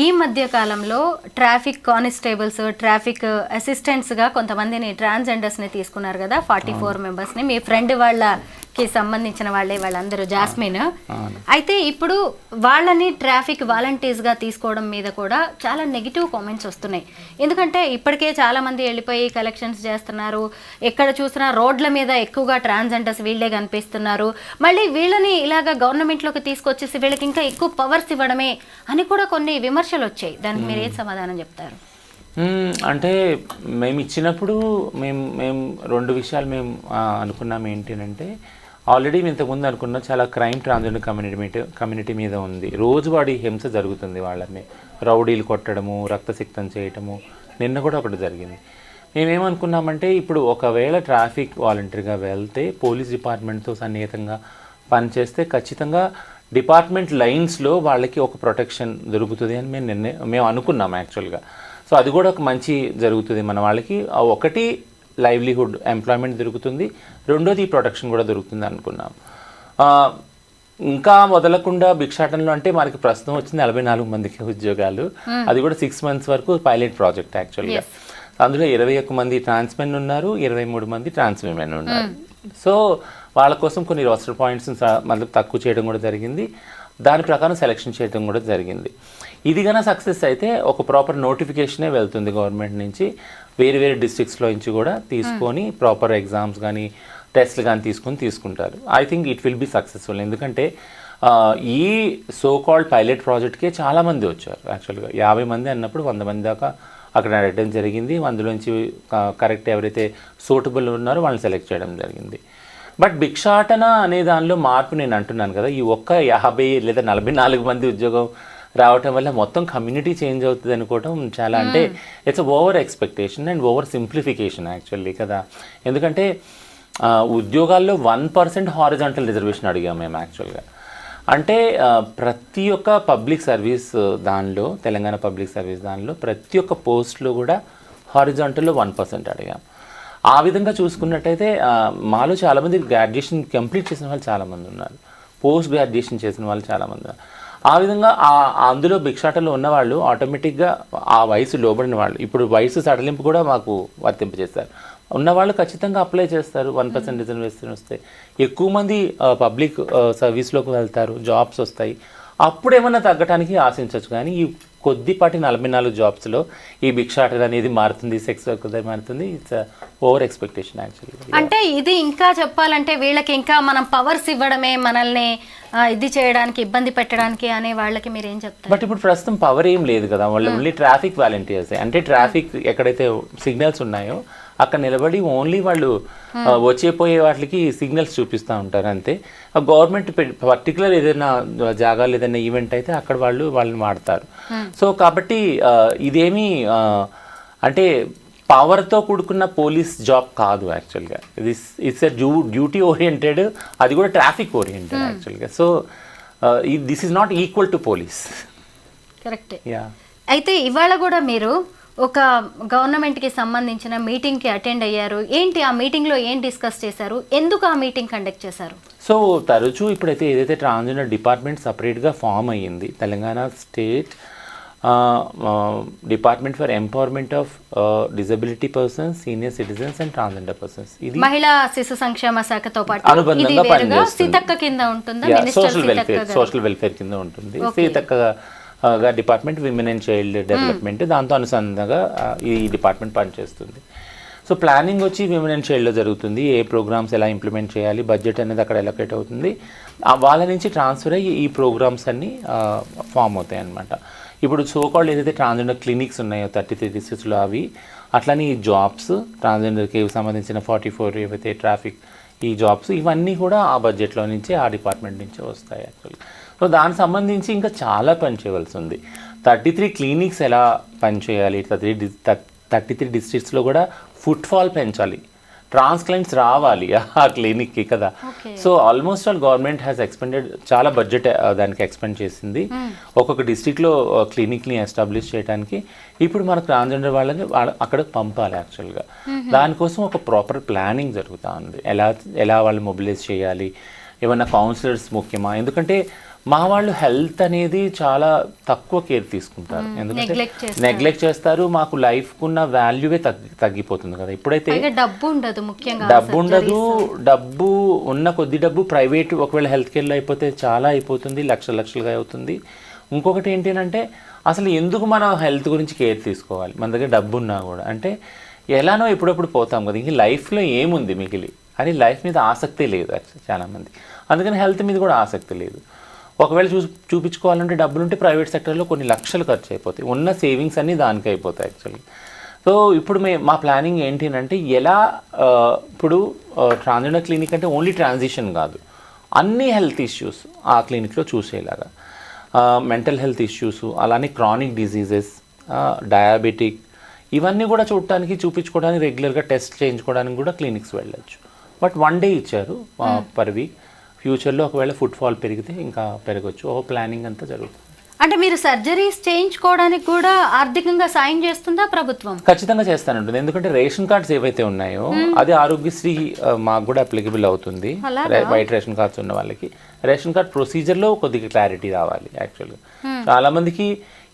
ఈ మధ్య కాలంలో ట్రాఫిక్ కానిస్టేబుల్స్, ట్రాఫిక్ అసిస్టెంట్స్గా కొంతమందిని ట్రాన్స్జెండర్స్ని తీసుకున్నారు కదా, 44 మెంబర్స్ని. మీ ఫ్రెండ్ వాళ్ళకి సంబంధించిన వాళ్ళందరూ, జాస్మిన్. అయితే ఇప్పుడు వాళ్ళని ట్రాఫిక్ వాలంటీర్స్గా తీసుకోవడం మీద కూడా చాలా నెగిటివ్ కామెంట్స్ వస్తున్నాయి. ఎందుకంటే ఇప్పటికే చాలామంది వెళ్ళిపోయి కలెక్షన్స్ చేస్తున్నారు, ఎక్కడ చూసినా రోడ్ల మీద ఎక్కువగా ట్రాన్స్జెండర్స్ వీళ్ళే కనిపిస్తున్నారు. మళ్ళీ వీళ్ళని ఇలాగా గవర్నమెంట్లోకి తీసుకొచ్చేసి వీళ్ళకి ఇంకా ఎక్కువ పవర్స్ ఇవ్వడమే అని కూడా కొన్ని విమర్శలు వచ్చాయి. దానికి మీరు ఏం సమాధానం చెప్తారు? అంటే మేము ఇచ్చినప్పుడు మేము 2 విషయాలు మేము అనుకున్నాం. ఏంటంటే ఆల్రెడీ ఇంతకుముందు అనుకున్న చాలా క్రైమ్ ట్రాన్స్జెండర్ కమ్యూనిటీ మీద ఉంది. రోజువారీ హింస జరుగుతుంది, వాళ్ళని రౌడీలు కొట్టడము, రక్తసిక్తం చేయటము. నిన్న కూడా ఒకటి జరిగింది. మేమేమనుకున్నామంటే ఇప్పుడు ఒకవేళ ట్రాఫిక్ వాలంటీర్గా వెళ్తే పోలీస్ డిపార్ట్మెంట్తో సన్నిహితంగా పనిచేస్తే ఖచ్చితంగా డిపార్ట్మెంట్ లైన్స్లో వాళ్ళకి ఒక ప్రొటెక్షన్ దొరుకుతుంది అని మేము అనుకున్నాం యాక్చువల్గా. సో అది కూడా ఒక మంచి జరుగుతుంది మన వాళ్ళకి. ఒకటి లైవ్లీహుడ్, ఎంప్లాయ్మెంట్ దొరుకుతుంది, రెండోది ఈ ప్రొటెక్షన్ కూడా దొరుకుతుంది అనుకున్నాం. ఇంకా మొదలకుండా భిక్షాటనలో అంటే మనకి ప్రస్తుతం వచ్చింది 44 మందికి ఉద్యోగాలు. అది కూడా 6 months వరకు పైలట్ ప్రాజెక్ట్ యాక్చువల్గా. అందులో 21 మంది ట్రాన్స్మెన్ ఉన్నారు, 23 మంది ట్రాన్స్ విమెన్ ఉన్నారు. సో వాళ్ళ కోసం కొన్ని రోస్టర్ పాయింట్స్ మళ్ళీ తక్కువ చేయడం కూడా జరిగింది. దాని ప్రకారం సెలెక్షన్ చేయడం కూడా జరిగింది. ఇది కన్నా సక్సెస్ అయితే ఒక ప్రాపర్ నోటిఫికేషనే వెళ్తుంది గవర్నమెంట్ నుంచి, వేరే వేరే డిస్ట్రిక్ట్స్లో నుంచి కూడా తీసుకొని ప్రాపర్ ఎగ్జామ్స్ కానీ టెస్ట్లు కానీ తీసుకుంటారు. I think it will be successful. ఎందుకంటే ఈ సో కాల్డ్ పైలట్ ప్రాజెక్ట్కే చాలామంది వచ్చారు యాక్చువల్గా. 50 మంది అన్నప్పుడు 100 మంది దాకా అక్కడ అడగడం జరిగింది. అందులోంచి కరెక్ట్ ఎవరైతే సూటబుల్ ఉన్నారో వాళ్ళని సెలెక్ట్ చేయడం జరిగింది. బట్ భిక్షాటన అనే దానిలో మార్పు నేను అంటున్నాను కదా, ఈ ఒక్క 50 లేదా 44 మంది ఉద్యోగం రావటం వల్ల మొత్తం కమ్యూనిటీ చేంజ్ అవుతుంది అనుకోవటం చాలా, అంటే it's over expectation and over simplification actually కదా. ఎందుకంటే ఉద్యోగాల్లో 1% హారిజాంటల్ రిజర్వేషన్ అడిగాం మేము యాక్చువల్గా. అంటే ప్రతి ఒక్క పబ్లిక్ సర్వీస్ దానిలో, తెలంగాణ పబ్లిక్ సర్వీస్ దానిలో ప్రతి ఒక్క పోస్ట్లో కూడా హారిజాంటల్లో 1% అడిగాం. ఆ విధంగా చూసుకున్నట్టయితే మాలో చాలామంది గ్రాడ్యుయేషన్ కంప్లీట్ చేసిన వాళ్ళు చాలామంది ఉన్నారు, పోస్ట్ గ్రాడ్యుయేషన్ చేసిన వాళ్ళు చాలామంది ఉన్నారు. ఆ విధంగా అందులో భిక్షాటనలో ఉన్నవాళ్ళు ఆటోమేటిక్గా ఆ వయసు లోబడిన వాళ్ళు, ఇప్పుడు వయసు సడలింపు కూడా మాకు వర్తింపజేస్తారు. ఉన్నవాళ్ళు ఖచ్చితంగా అప్లై చేస్తారు. 1% రిజర్వేషన్ వస్తే ఎక్కువ మంది పబ్లిక్ సర్వీస్లోకి వెళ్తారు, జాబ్స్ వస్తాయి. అప్పుడు ఏమన్నా తగ్గడానికి ఆశించవచ్చు. కానీ ఈ కొద్దిపాటి 44 జాబ్స్లో ఈ భిక్షాటన అనేది మారుతుంది, సెక్స్ వర్క్ మారుతుంది. It's over expectation actually. అంటే ఇది ఇంకా చెప్పాలంటే వీళ్ళకి ఇంకా మనం పవర్స్ ఇవ్వడమే, మనల్ని ఇది చేయడానికి, ఇబ్బంది పెట్టడానికి అనే వాళ్ళకి మీరు ఏం చెప్తారు? బట్ ఇప్పుడు ప్రస్తుతం పవర్ ఏం లేదు కదా, వాళ్ళు ఓన్లీ ట్రాఫిక్ వాలంటీర్స్. అంటే ట్రాఫిక్ ఎక్కడైతే సిగ్నల్స్ ఉన్నాయో అక్కడ నిలబడి ఓన్లీ వాళ్ళు వచ్చేపోయే వాటికి సిగ్నల్స్ చూపిస్తూ ఉంటారు అంతే. గవర్నమెంట్ పర్టికులర్ ఏదైనా జాగాలు ఏదైనా ఈవెంట్ అయితే అక్కడ వాళ్ళని వాడతారు. సో కాబట్టి ఇదేమీ అంటే పవర్తో కూడుకున్న పోలీస్ జాబ్ కాదు యాక్చువల్గా. ఇట్స్ ఎ డ్యూటీ ఓరియంటెడ్, అది కూడా ట్రాఫిక్ ఓరియంటెడ్ యాక్చువల్గా. So this is not equal to police. Correct. అయితే ఇవాళ కూడా మీరు ఒక గవర్నమెంట్కి సంబంధించిన మీటింగ్కి అటెండ్ అయ్యారు. ఏంటి ఆ మీటింగ్లో ఏం డిస్కస్ చేశారు? ఎందుకు ఆ మీటింగ్ కండక్ట్ చేశారు? సో తరచూ ఇప్పుడైతే ఏదైతే ట్రాన్స్జెండర్ డిపార్ట్మెంట్ సపరేట్గా ఫామ్ అయ్యింది, Telangana state department for empowerment of disability persons, senior citizens and transgender persons. ఇది మహిళా శిశు సంక్షేమ శాఖతో పాటు అనుబంధంగా పనిచేస్తుంది. సీతక్క కింద ఉంటుందా? సోషల్ వెల్ఫేర్ కింద ఉంటుంది. Seethakka department women and child development, దాంతో అనుసంధానంగా ఈ డిపార్ట్మెంట్ పనిచేస్తుంది. సో ప్లానింగ్ వచ్చి విమెన్ అండ్ చైల్డ్లో జరుగుతుంది. ఏ ప్రోగ్రామ్స్ ఎలా ఇంప్లిమెంట్ చేయాలి, బడ్జెట్ అనేది అక్కడ ఎలొకేట్ అవుతుంది. వాళ్ళ నుంచి ట్రాన్స్ఫర్ అయ్యి ఈ ప్రోగ్రామ్స్ అన్నీ ఫామ్ అవుతాయి అన్నమాట. ఇప్పుడు సోకాల్డ్ ఏదైతే ట్రాన్స్జెండర్ క్లినిక్స్ ఉన్నాయో 33 డిస్ట్రిక్ట్స్లో అవి, అట్లనే ఈ జాబ్స్ ట్రాన్స్జెండర్కి సంబంధించిన 44 ఏవైతే ట్రాఫిక్ ఈ జాబ్స్ ఇవన్నీ కూడా ఆ బడ్జెట్లో నుంచే ఆ డిపార్ట్మెంట్ నుంచే వస్తాయి యాక్చువల్గా. సో దానికి సంబంధించి ఇంకా చాలా పని చేయవలసి ఉంది. 33 క్లినిక్స్ ఎలా పనిచేయాలి, 33 డిస్ట్రిక్ట్స్లో కూడా ఫుట్ఫాల్ పెంచాలి, ట్రాన్స్ క్లయింట్స్ రావాలి ఆ క్లినిక్కి కదా. So almost all government has expended చాలా బడ్జెట్ దానికి ఎక్స్పెండ్ చేసింది ఒక్కొక్క డిస్ట్రిక్ట్లో క్లినిక్ని ఎస్టాబ్లిష్ చేయడానికి. ఇప్పుడు మనకు ట్రాన్స్జెండర్ వాళ్ళని అక్కడ పంపాలి యాక్చువల్గా. దానికోసం ఒక ప్రాపర్ ప్లానింగ్ జరుగుతూ ఉంది. ఎలా వాళ్ళు మొబిలైజ్ చేయాలి, ఏమన్నా కౌన్సిలర్స్ ముఖ్యమా, ఎందుకంటే మా వాళ్ళు హెల్త్ అనేది చాలా తక్కువ కేర్ తీసుకుంటారు, ఎందుకంటే నెగ్లెక్ట్ చేస్తారు. మాకు లైఫ్కున్న వాల్యూవే తగ్గిపోతుంది కదా. ఇప్పుడైతే డబ్బు ఉండదు, ముఖ్యంగా డబ్బు ఉన్న కొద్ది డబ్బు ప్రైవేట్ ఒకవేళ హెల్త్ కేర్లో అయిపోతే చాలా అయిపోతుంది, లక్షలుగా అవుతుంది. ఇంకొకటి ఏంటంటే అసలు ఎందుకు మనం హెల్త్ గురించి కేర్ తీసుకోవాలి, మన దగ్గర డబ్బు ఉన్నా కూడా. అంటే ఎలానో ఎప్పుడప్పుడు పోతాం కదా, ఇంక లైఫ్లో ఏముంది మిగిలి అని లైఫ్ మీద ఆసక్తే లేదు చాలామంది. అందుకని హెల్త్ మీద కూడా ఆసక్తి లేదు. ఒకవేళ చూపించుకోవాలంటే డబ్బులుంటే ప్రైవేట్ సెక్టర్లో కొన్ని లక్షలు ఖర్చు అయిపోతాయి, ఉన్న సేవింగ్స్ అన్నీ దానికి అయిపోతాయి యాక్చువల్లీ. సో ఇప్పుడు మా ప్లానింగ్ ఏంటి అంటే ఎలా ఇప్పుడు ట్రాన్స్జెండర్ క్లినిక్ అంటే ఓన్లీ ట్రాన్సిషన్ కాదు, అన్ని హెల్త్ ఇష్యూస్ ఆ క్లినిక్లో చూసేలాగా, మెంటల్ హెల్త్ ఇష్యూస్, అలానే క్రానిక్ డిజీజెస్, డయాబెటిక్, ఇవన్నీ కూడా చూపించుకోవడానికి రెగ్యులర్గా టెస్ట్ చేయించుకోవడానికి కూడా క్లినిక్స్ వెళ్ళచ్చు. బట్ 1 డే ఇచ్చారు పర్ వీక్. ఫ్యూచర్లో ఒకవేళ ఫుట్ఫాల్ పెరిగితే ఇంకా పెరగచ్చు. ప్లానింగ్ అంతా జరుగుతుంది. అంటే మీరు సర్జరీస్ చేయించుకోవడానికి కూడా ఆర్థికంగా సాయం చేస్తుందా ప్రభుత్వం? ఖచ్చితంగా చేస్తానంటుంది, ఎందుకంటే రేషన్ కార్డ్స్ ఏవైతే ఉన్నాయో అది ఆరోగ్యశ్రీ మాకు కూడా అప్లికబుల్ అవుతుంది. వైట్ రేషన్ కార్డ్స్ ఉన్న వాళ్ళకి రేషన్ కార్డ్ ప్రొసీజర్లో కొద్దిగా క్లారిటీ రావాలి యాక్చువల్గా. చాలా మందికి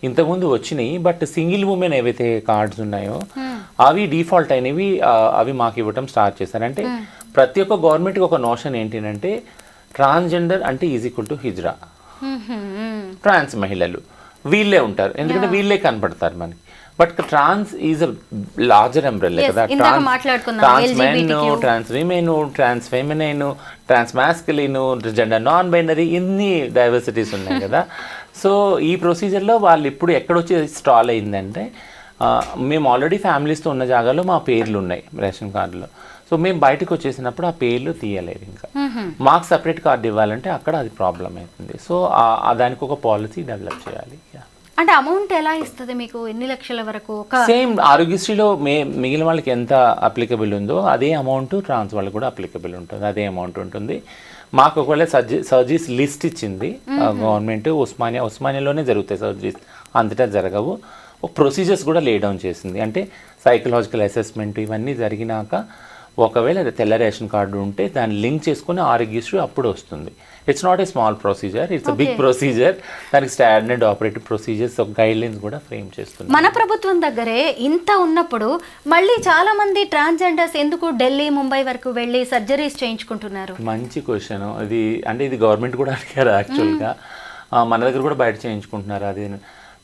ఇంతకుముందు వచ్చినాయి, బట్ సింగిల్ ఉమెన్ ఏవైతే కార్డ్స్ ఉన్నాయో అవి డిఫాల్ట్ అయినవి, అవి మాకు ఇవ్వటం స్టార్ట్ చేశారు. అంటే ప్రతి ఒక్క గవర్నమెంట్కి ఒక నోషన్ ఏంటంటే ట్రాన్స్జెండర్ అంటే is equal to hijra, trans మహిళలు వీళ్ళే ఉంటారు, ఎందుకంటే వీళ్ళే కనపడతారు మనకి. But trans is a larger umbrella కదా. Trans men, trans women, trans feminine, trans masculine, gender non binary, ఇన్ని డైవర్సిటీస్ ఉన్నాయి కదా. సో ఈ ప్రొసీజర్లో వాళ్ళు ఇప్పుడు ఎక్కడొచ్చి స్టాల్ అయిందంటే, మేము ఆల్రెడీ ఫ్యామిలీస్తో ఉన్న జాగాలో మా పేర్లు ఉన్నాయి రేషన్ కార్డులో. సో మేము బయటకు వచ్చేసినప్పుడు ఆ పేర్లు తీయలేరు, ఇంకా మాకు సపరేట్ కార్డు ఇవ్వాలంటే అక్కడ అది ప్రాబ్లం అవుతుంది. సో దానికి ఒక పాలసీ డెవలప్ చేయాలి. అంటే అమౌంట్ ఎలా ఇస్తుంది మీకు, ఎన్ని లక్షల వరకు? సేమ్ ఆరోగ్యశ్రీలో మిగిలిన వాళ్ళకి ఎంత అప్లికబుల్ ఉందో అదే అమౌంట్ ట్రాన్స్ వాళ్ళకి కూడా అప్లికబుల్ ఉంటుంది, అదే అమౌంట్ ఉంటుంది. మాకు ఒకవేళ సర్జరీస్ లిస్ట్ ఇచ్చింది గవర్నమెంట్, ఉస్మానియాలోనే జరుగుతాయి సర్జరీస్, అంతటా జరగవు. ఒక ప్రొసీజర్స్ కూడా లే డౌన్ చేసింది. అంటే సైకలాజికల్ అసెస్మెంట్ ఇవన్నీ జరిగినాక ఒకవేళ తెల్ల రేషన్ కార్డు ఉంటే దాన్ని లింక్ చేసుకుని ఆరోగ్యశ్రీ అప్పుడు వస్తుంది. It's not a small procedure, it's a big procedure. దానికి standard operative procedures, guidelines కూడా ఫ్రేమ్ చేస్తుంది. మన ప్రభుత్వం దగ్గరే ఇంత ఉన్నప్పుడు మళ్ళీ చాలా మంది ట్రాన్స్జెండర్స్ ఎందుకు ఢిల్లీ, ముంబై వరకు వెళ్ళి సర్జరీస్ చేయించుకుంటున్నారు? మంచి క్వశ్చన్ ఇది. అంటే ఇది గవర్నమెంట్ కూడా అడిగారు యాక్చువల్గా, మన దగ్గర కూడా బయట చేయించుకుంటున్నారు. అది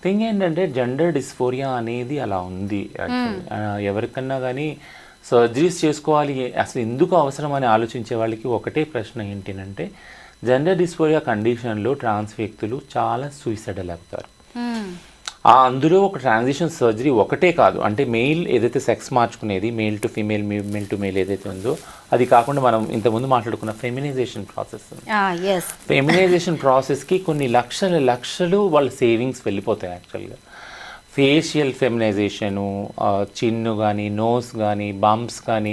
థింగ్ ఏంటంటే జెండర్ డిస్ఫోరియా అనేది అలా ఉంది యాక్చువల్లీ. ఎవరికన్నా కానీ సర్జరీస్ చేసుకోవాలి అసలు ఎందుకు అవసరం అని ఆలోచించే వాళ్ళకి ఒకటే ప్రశ్న ఏంటంటే, జెండర్ డిస్ఫోరియా కండిషన్లో ట్రాన్స్ వ్యక్తులు చాలా సూసైడల్ అవుతారు. అందులో ఒక ట్రాన్సిషన్ సర్జరీ ఒకటే కాదు, అంటే మెయిల్ ఏదైతే సెక్స్ మార్చుకునేది, male to female, male to male ఏదైతే ఉందో అది కాకుండా మనం ఇంతకుముందు మాట్లాడుకున్న ఫెమినైజేషన్ ప్రాసెస్. ఫెమినైజేషన్ ప్రాసెస్కి కొన్ని లక్షలు వాళ్ళ సేవింగ్స్ వెళ్ళిపోతాయి యాక్చువల్గా. ఫేషియల్ ఫెమినైజేషను, చిన్ను కానీ, నోస్ కానీ, బంప్స్ కానీ,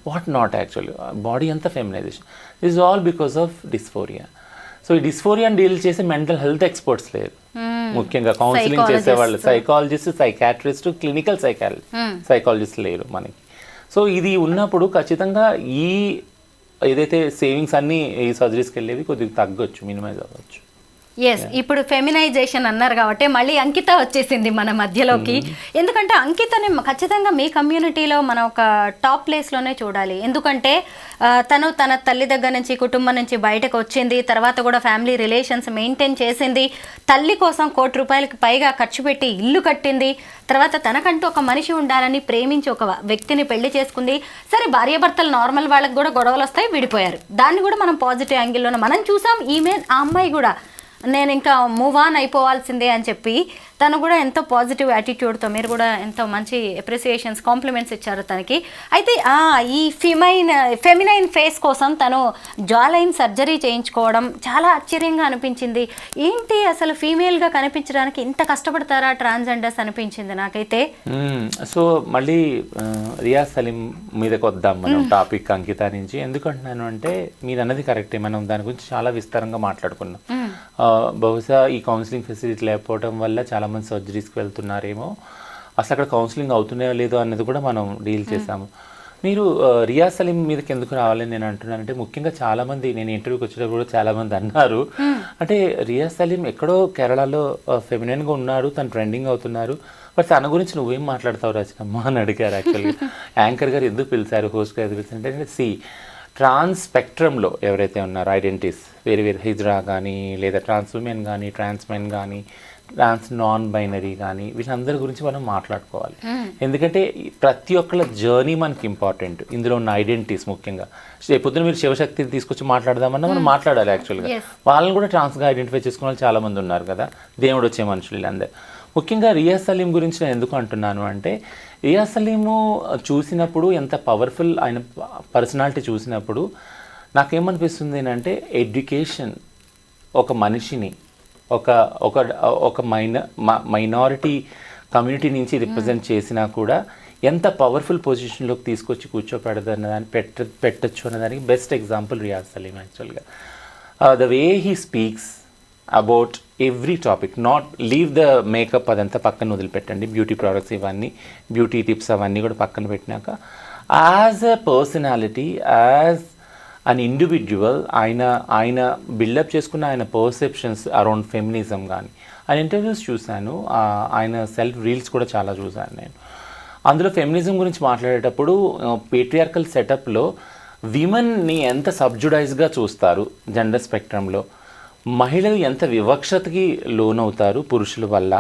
వాట్ నాట్ యాక్చువల్లీ బాడీ అంతా feminisation. Is all because of dysphoria. So ఈ డిస్ఫోరియాని డీల్ చేసే మెంటల్ హెల్త్ ఎక్స్పర్ట్స్ లేరు, ముఖ్యంగా కౌన్సిలింగ్ చేసేవాళ్ళు, సైకాలజిస్ట్, సైకాట్రిస్ట్, క్లినికల్ సైకాలజిస్ట్ లేరు మనకి. సో ఇది ఉన్నప్పుడు ఖచ్చితంగా ఈ ఏదైతే సేవింగ్స్ అన్నీ ఈ సర్జరీస్కి వెళ్ళేవి కొద్దిగా తగ్గొచ్చు, మినిమైజ్ అవ్వచ్చు. ఎస్, ఇప్పుడు ఫెమినైజేషన్ అన్నారు కాబట్టి మళ్ళీ అంకిత వచ్చేసింది మన మధ్యలోకి. ఎందుకంటే అంకితని ఖచ్చితంగా మీ కమ్యూనిటీలో మనం ఒక టాప్ ప్లేస్లోనే చూడాలి. ఎందుకంటే తను తన తల్లి దగ్గర నుంచి, కుటుంబం నుంచి బయటకు వచ్చింది, తర్వాత కూడా ఫ్యామిలీ రిలేషన్స్ మెయింటైన్ చేసింది, తల్లి కోసం ₹1,00,00,000 పైగా ఖర్చు పెట్టి ఇల్లు కట్టింది, తర్వాత తనకంటూ ఒక మనిషి ఉండాలని ప్రేమించి ఒక వ్యక్తిని పెళ్లి చేసుకుంది. సరే, భార్యాభర్తలు నార్మల్ వాళ్ళకి కూడా గొడవలు వస్తాయి, విడిపోయారు. దాన్ని కూడా మనం పాజిటివ్ యాంగిల్లోనే మనం చూసాం. ఆ అమ్మాయి కూడా నేను ఇంకా మూవ్ ఆన్ అయిపోవాల్సిందే అని చెప్పి తను కూడా ఎంతో పాజిటివ్ యాటిట్యూడ్తో, మీరు కూడా ఎంతో మంచి అప్రిసియేషన్స్, కాంప్లిమెంట్స్ ఇచ్చారు తనకి. అయితే ఈ ఫెమినైన్ ఫేస్ కోసం తను జా లైన్ సర్జరీ చేయించుకోవడం చాలా ఆశ్చర్యంగా అనిపించింది. ఏంటి అసలు ఫీమేల్గా కనిపించడానికి ఇంత కష్టపడతారా ట్రాన్స్జెండర్స్ అనిపించింది నాకైతే. సో మళ్ళీ రియాజ్ సలీం మీదకి వద్దాం మనం టాపిక్ అంకిత నుంచి. ఎందుకంటున్నాను అంటే మీరు అన్నది కరెక్టే, మనం దాని గురించి చాలా విస్తారంగా మాట్లాడుకున్నాం. బహుశా ఈ కౌన్సిలింగ్ ఫెసిలిటీ లేకపోవడం వల్ల చాలామంది సర్జరీస్కి వెళ్తున్నారేమో, అసలు అక్కడ కౌన్సిలింగ్ అవుతున్నాయో లేదో అన్నది కూడా మనం డీల్ చేసాము. మీరు రియాజ్ సలీం మీదకి ఎందుకు రావాలని నేను అంటున్నానంటే, ముఖ్యంగా చాలామంది నేను ఇంటర్వ్యూకి వచ్చేటప్పుడు కూడా చాలామంది అన్నారు, అంటే రియాజ్ సలీం ఎక్కడో కేరళలో ఫెమినైన్గా ఉన్నాడు, తను ట్రెండింగ్ అవుతున్నారు, బట్ తన గురించి నువ్వేం మాట్లాడతావు రచనమ్మ అని అడిగారు. యాక్చువల్గా యాంకర్ గారు ఎందుకు పిలిచారు, హోస్ట్ గారు పిలిచారు అంటే, ట్రాన్స్ స్పెక్ట్రంలో ఎవరైతే ఉన్నారో ఐడెంటిటీస్ వేరే వేరే హిజ్రా కానీ, లేదా ట్రాన్స్ ఉమెన్ కానీ, ట్రాన్స్ మెన్ కానీ, ట్రాన్స్ నాన్ బైనరీ కానీ, వీళ్ళందరి గురించి మనం మాట్లాడుకోవాలి. ఎందుకంటే ప్రతి ఒక్కళ్ళ జర్నీ మనకి ఇంపార్టెంట్. ఇందులో ఉన్న ఐడెంటిటీస్ ముఖ్యంగా పొద్దున మీరు శివశక్తిని తీసుకొచ్చి మాట్లాడదామన్నా మనం మాట్లాడాలి. యాక్చువల్గా వాళ్ళని కూడా ట్రాన్స్గా ఐడెంటిఫై చేసుకున్న వాళ్ళు చాలామంది ఉన్నారు కదా, దేవుడు వచ్చే మనుషులు వీళ్ళందరూ. ముఖ్యంగా రియాజ్ సలీం గురించి నేను ఎందుకు అంటున్నాను అంటే, రియాజ్ సలీము చూసినప్పుడు ఎంత పవర్ఫుల్ ఆయన పర్సనాలిటీ చూసినప్పుడు నాకేమనిపిస్తుంది అంటే, ఎడ్యుకేషన్ ఒక మనిషిని ఒక ఒక ఒక మైనారిటీ కమ్యూనిటీ నుంచి రిప్రజెంట్ చేసినా కూడా ఎంత పవర్ఫుల్ పొజిషన్లోకి తీసుకొచ్చి కూర్చోపెడదన్నదాన్ని పెట్టచ్చు అన్నదానికి బెస్ట్ ఎగ్జాంపుల్ రియాజ్ సలీం. యాక్చువల్గా the way he speaks about every topic, not leave the makeup అదంతా పక్కన వదిలిపెట్టండి, బ్యూటీ ప్రోడక్ట్స్ ఇవన్నీ, బ్యూటీ టిప్స్ అవన్నీ కూడా పక్కన పెట్టినాక, as a personality, as an individual ఆయన బిల్డప్ చేసుకున్న ఆయన పర్సెప్షన్స్ అరౌండ్ ఫెమినిజం కానీ, ఆయన ఇంటర్వ్యూస్ చూశాను, ఆయన సెల్ఫ్ రీల్స్ కూడా చాలా చూశాను నేను. అందులో ఫెమినిజం గురించి మాట్లాడేటప్పుడు పేట్రియార్కల్ సెటప్లో విమెన్ని ఎంత సబ్జుడైజ్గా చూస్తారు, జెండర్ స్పెక్ట్రంలో మహిళలు ఎంత వివక్షతకి లోనవుతారు పురుషుల వల్ల,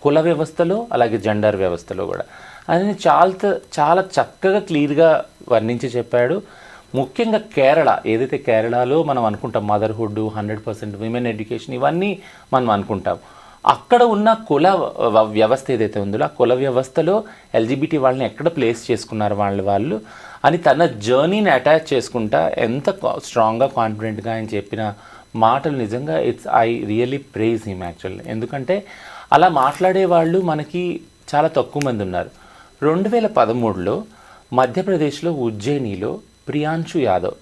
కుల వ్యవస్థలో అలాగే జెండర్ వ్యవస్థలో కూడా, అని చాలా చక్కగా క్లియర్గా వర్ణించి చెప్పాడు. ముఖ్యంగా కేరళ, ఏదైతే కేరళలో మనం అనుకుంటాం మదర్హుడ్, 100% విమెన్ ఎడ్యుకేషన్ ఇవన్నీ మనం అనుకుంటాం, అక్కడ ఉన్న కుల వ్యవస్థ ఏదైతే ఉందో ఆ కుల వ్యవస్థలో ఎల్జిబిటీ వాళ్ళని ఎక్కడ ప్లేస్ చేసుకున్నారు వాళ్ళు అని తన జర్నీని అటాచ్ చేసుకుంటా ఎంత స్ట్రాంగ్గా కాన్ఫిడెంట్గా ఆయన చెప్పిన మాటలు నిజంగా I really praise him actually. ఎందుకంటే అలా మాట్లాడే వాళ్ళు మనకి చాలా తక్కువ మంది ఉన్నారు. 2013లో మధ్యప్రదేశ్లో ఉజ్జయినిలో ప్రియాంశు యాదవ్